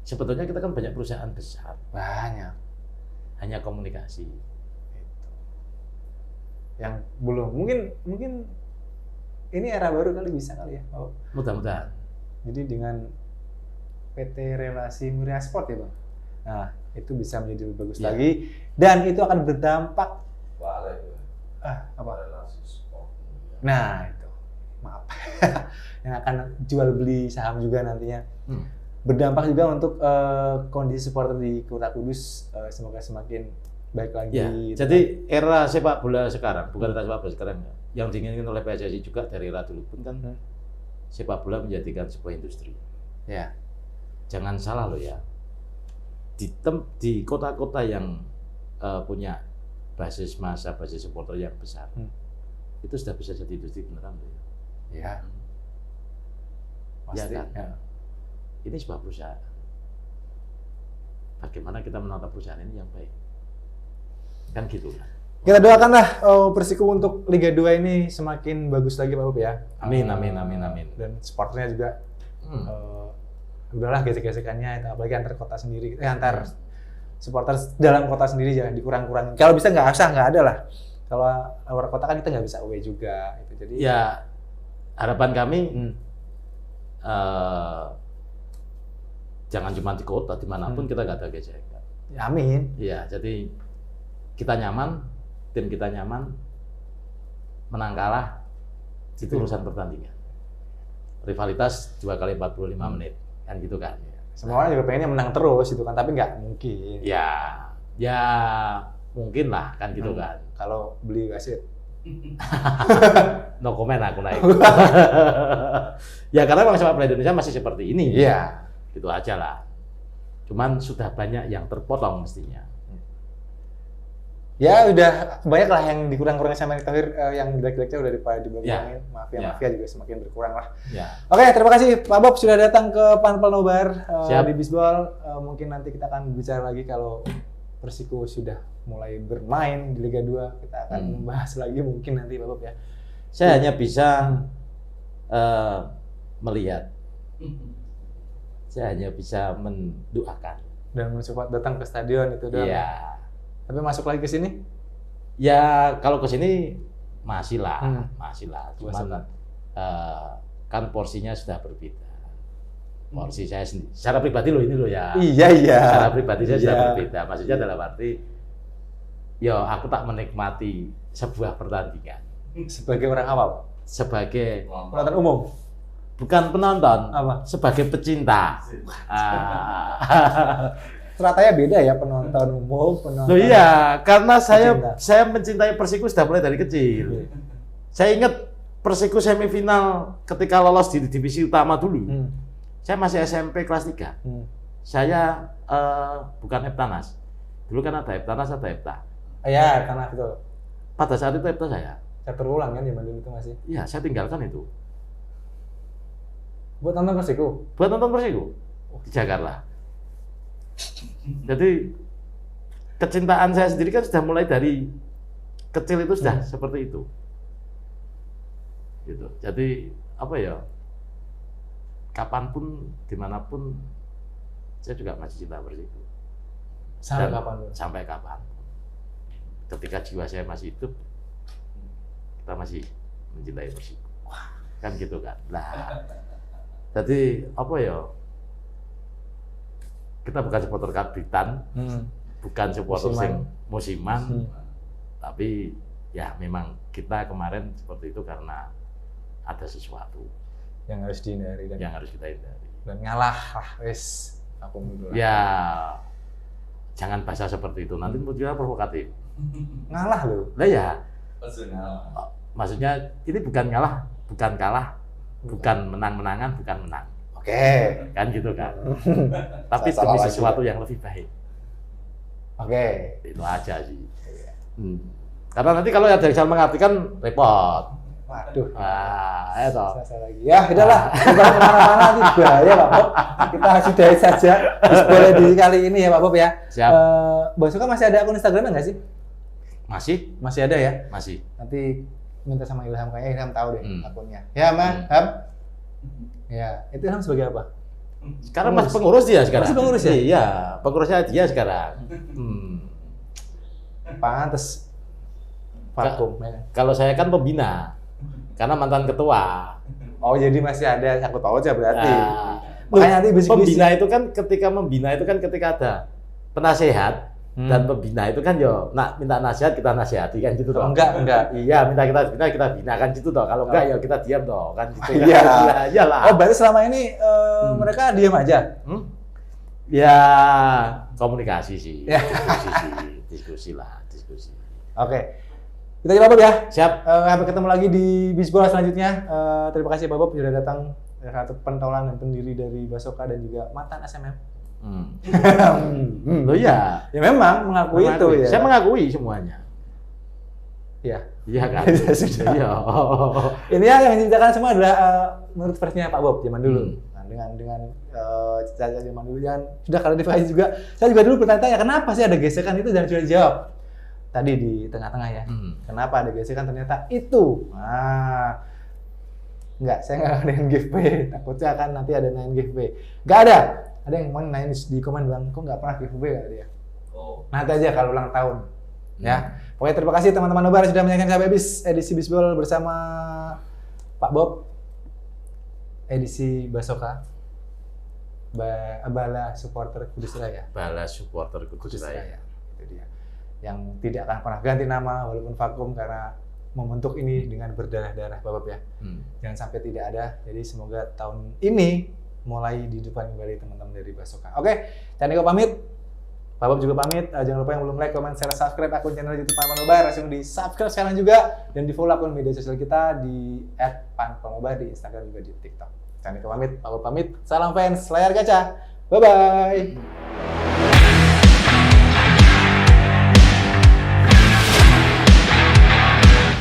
Sebetulnya kita kan banyak perusahaan besar, Banyak. hanya komunikasi. Gitu. Yang belum. Mungkin ini era baru kali bisa kali ya, Pak Bob. Mudah-mudahan. Jadi dengan PT Relasi Muria Sport ya, Bang. Nah, itu bisa menjadi lebih bagus Iya. lagi dan itu akan berdampak apa? Relasi sport. Nah, itu. Maaf. Yang akan jual beli saham juga nantinya. Berdampak juga untuk kondisi supporter di Kota Kudus semoga semakin baik lagi. Ya, gitu jadi era sepak bola sekarang, bukan era sepak bola sekarang, yang diinginkan oleh PSSI juga dari era dulu pun kan sepak bola menjadikan sebuah industri. Ya. Jangan salah loh ya, di kota-kota yang punya basis massa, basis supporter yang besar, itu sudah bisa jadi industri beneran loh ya. Ya. Ya Pasti. kan? Ya. Ini sebuah perusahaan. Bagaimana kita menata perusahaan ini yang baik? Kan gitu kan. Kita doakanlah Persiko untuk Liga 2 ini semakin bagus lagi Pak Bob ya. Amin, amin, amin, amin. Dan supporternya juga udahlah gesek-gesekannya, apalagi antar kota sendiri, antar supporter dalam kota sendiri ya dikurang-kurangin. Kalau bisa nggak ada lah. Kalau luar kota kan kita nggak bisa away juga. Gitu. Jadi ya harapan kami jangan cuma di kota, dimanapun kita nggak ada gesekan. ya, amin. Iya, jadi kita nyaman, tim kita nyaman, menang kalah itu urusan pertandingan. Rivalitas 2 kali 45 menit, kan gitu kan. Semua orang juga pengennya menang terus itu kan, tapi nggak mungkin. Ya mungkin lah, kan gitu kan. Kalau beli wasit. No comment aku naik. Ya karena memang sepak bola Indonesia masih seperti ini. Iya. Gitu aja lah. Cuman sudah banyak yang terpotong mestinya. Ya udah banyak lah yang dikurang-kurangin sama Erick Thohir, yang jelek-jeleknya udah dikurangin. Mafia juga semakin berkurang lah. Ya. Oke, terima kasih Pak Bob sudah datang ke Panpel Nobar Siap. di Bisbol. Mungkin nanti kita akan bicara lagi kalau Persiko sudah mulai bermain di Liga 2. Kita akan membahas lagi mungkin nanti Pak Bob ya. Saya hanya bisa melihat. Saya hanya bisa mendoakan. Dan mensupport datang ke stadion itu doang. Iya. Tapi masuk lagi ke sini? Ya kalau ke sini masih lah, Cuman kan porsinya sudah berbeda. Porsi saya sendiri, secara pribadi loh ini loh ya. Iya. Secara pribadi saya sudah berbeda. Maksudnya dalam arti, ya aku tak menikmati sebuah pertandingan. Sebagai orang awam? Sebagai Penonton umum? bukan penonton, Apa? sebagai pecinta. Teratanya beda ya penonton umum, penonton. Loh iya, karena pecinta. saya mencintai Persiko sudah mulai dari kecil. Saya ingat Persiko semifinal ketika lolos di divisi utama dulu. Saya masih SMP kelas 3. Saya bukan Eptanas. Dulu kan ada Eptanas, ada Epta. Iya, tanah itu. Pada saat itu Epta saya. Saya terulang kan zaman dulu itu masih. Iya, saya tinggalkan itu. Buat nonton Persiko? Buat nonton Persiko di Jakarta. Jadi kecintaan saya sendiri kan sudah mulai dari kecil itu sudah seperti itu. Gitu. Jadi apa ya? Kapanpun, dimanapun, saya juga masih cinta Persiko. Sampai Dan kapan? sampai kapan? Ketika jiwa saya masih hidup, kita masih mencintai Persiko. Kan gitu kan. Nah, jadi apa ya? Kita bukan supporter karbitan, bukan supporter musiman, tapi ya memang kita kemarin seperti itu karena ada sesuatu yang harus dihindari dan yang harus kita hindari. Dan ngalah lah, wes. Aku mundur. Ya, jangan bahasa seperti itu. Nanti menurutnya provokatif. Ngalah loh. Nah ya, Maksudnya maksudnya ini bukan ngalah, bukan kalah, bukan menang-menangan, bukan menang. Oke. Kan gitu kan. Tapi Salah demi lagi. sesuatu yang lebih baik. Oke. Itu aja sih. Karena nanti kalau ada yang salah mengartikan repot. Waduh. Itu. Selesai lagi. Ya, udahlah. Kita kemana-mana nanti bahaya Pak Bob. Kita sudahi saja Bisbol edisi kali ini ya Pak Bob ya. Siap. Basuka masih ada akun Instagramnya nggak sih? Masih? Masih ada ya? Masih. Nanti minta sama Ilham, kayaknya Ilham tahu deh akunnya. Ya, Ham? Ya, itu Ilham sebagai apa? Sekarang masih pengurus dia sekarang. Masih pengurus ya? Iya, pengurusnya dia sekarang. Pantes. Vakum. Kalau saya kan pembina, karena mantan ketua. Oh, jadi masih ada sangkut pautnya berarti. Makanya nanti pembina itu kan ketika ada penasehat dan pembina itu kan minta nasihat kita nasihati kan gitu toh. Enggak. Iya, minta kita bina kan gitu toh. Kalau enggak ya kita diam toh kan gitu. Iya. Iyalah. Oh, berarti selama ini mereka diam aja. Ya, komunikasi sih. Ya. Diskusi. Oke. Kita coba Bob ya. Siap. Sampai ketemu lagi di Bisbol selanjutnya. Terima kasih Pak Bob sudah datang, satu pentolan dan pendiri dari Basoka dan juga mantan SMM. Loh ya. Ya memang mengakui itu ya. Saya mengakui semuanya. Iya. Iya kan? Sudah. Iya. Ini yang diceritakan semua adalah menurut versinya Pak Bob zaman dulu. Nah, dengan cerita zaman dulu yang sudah klarifikasi juga. Saya juga dulu bertanya-tanya kenapa sih ada gesekan itu dan sudah dijawab tadi di tengah-tengah ya. Kenapa ada gesekan ternyata itu. Nah, enggak, saya nggak ngadain giveaway. Takutnya kan nanti ada nanya giveaway. Nggak ada. Ada yang mau nanya di komen bilang, kok nggak pernah giveaway nggak dia? Nanti aja kalau ulang tahun. Ya. Pokoknya terima kasih teman-teman Nobar sudah menyaksikan sampai habis edisi Bisbol bersama Pak Bob. Edisi Basoka. Bala supporter Kudus Raya. Bala supporter Kudus Raya. Itu dia. Yang tidak akan pernah ganti nama walaupun vakum karena membentuk ini dengan berdarah-darah Bapak ya. Jangan sampai tidak ada. Jadi semoga tahun ini mulai di depan kembali teman-teman dari Basoka. Oke, Chan Eko pamit. Bapak juga pamit. Jangan lupa yang belum like, comment, share, subscribe akun channel YouTube Panpanobar. Langsung di subscribe sekarang juga dan di follow akun media sosial kita di @panpanobar di Instagram juga di TikTok. Chan Eko pamit. Bapak pamit. Salam fans layar kaca. Bye bye.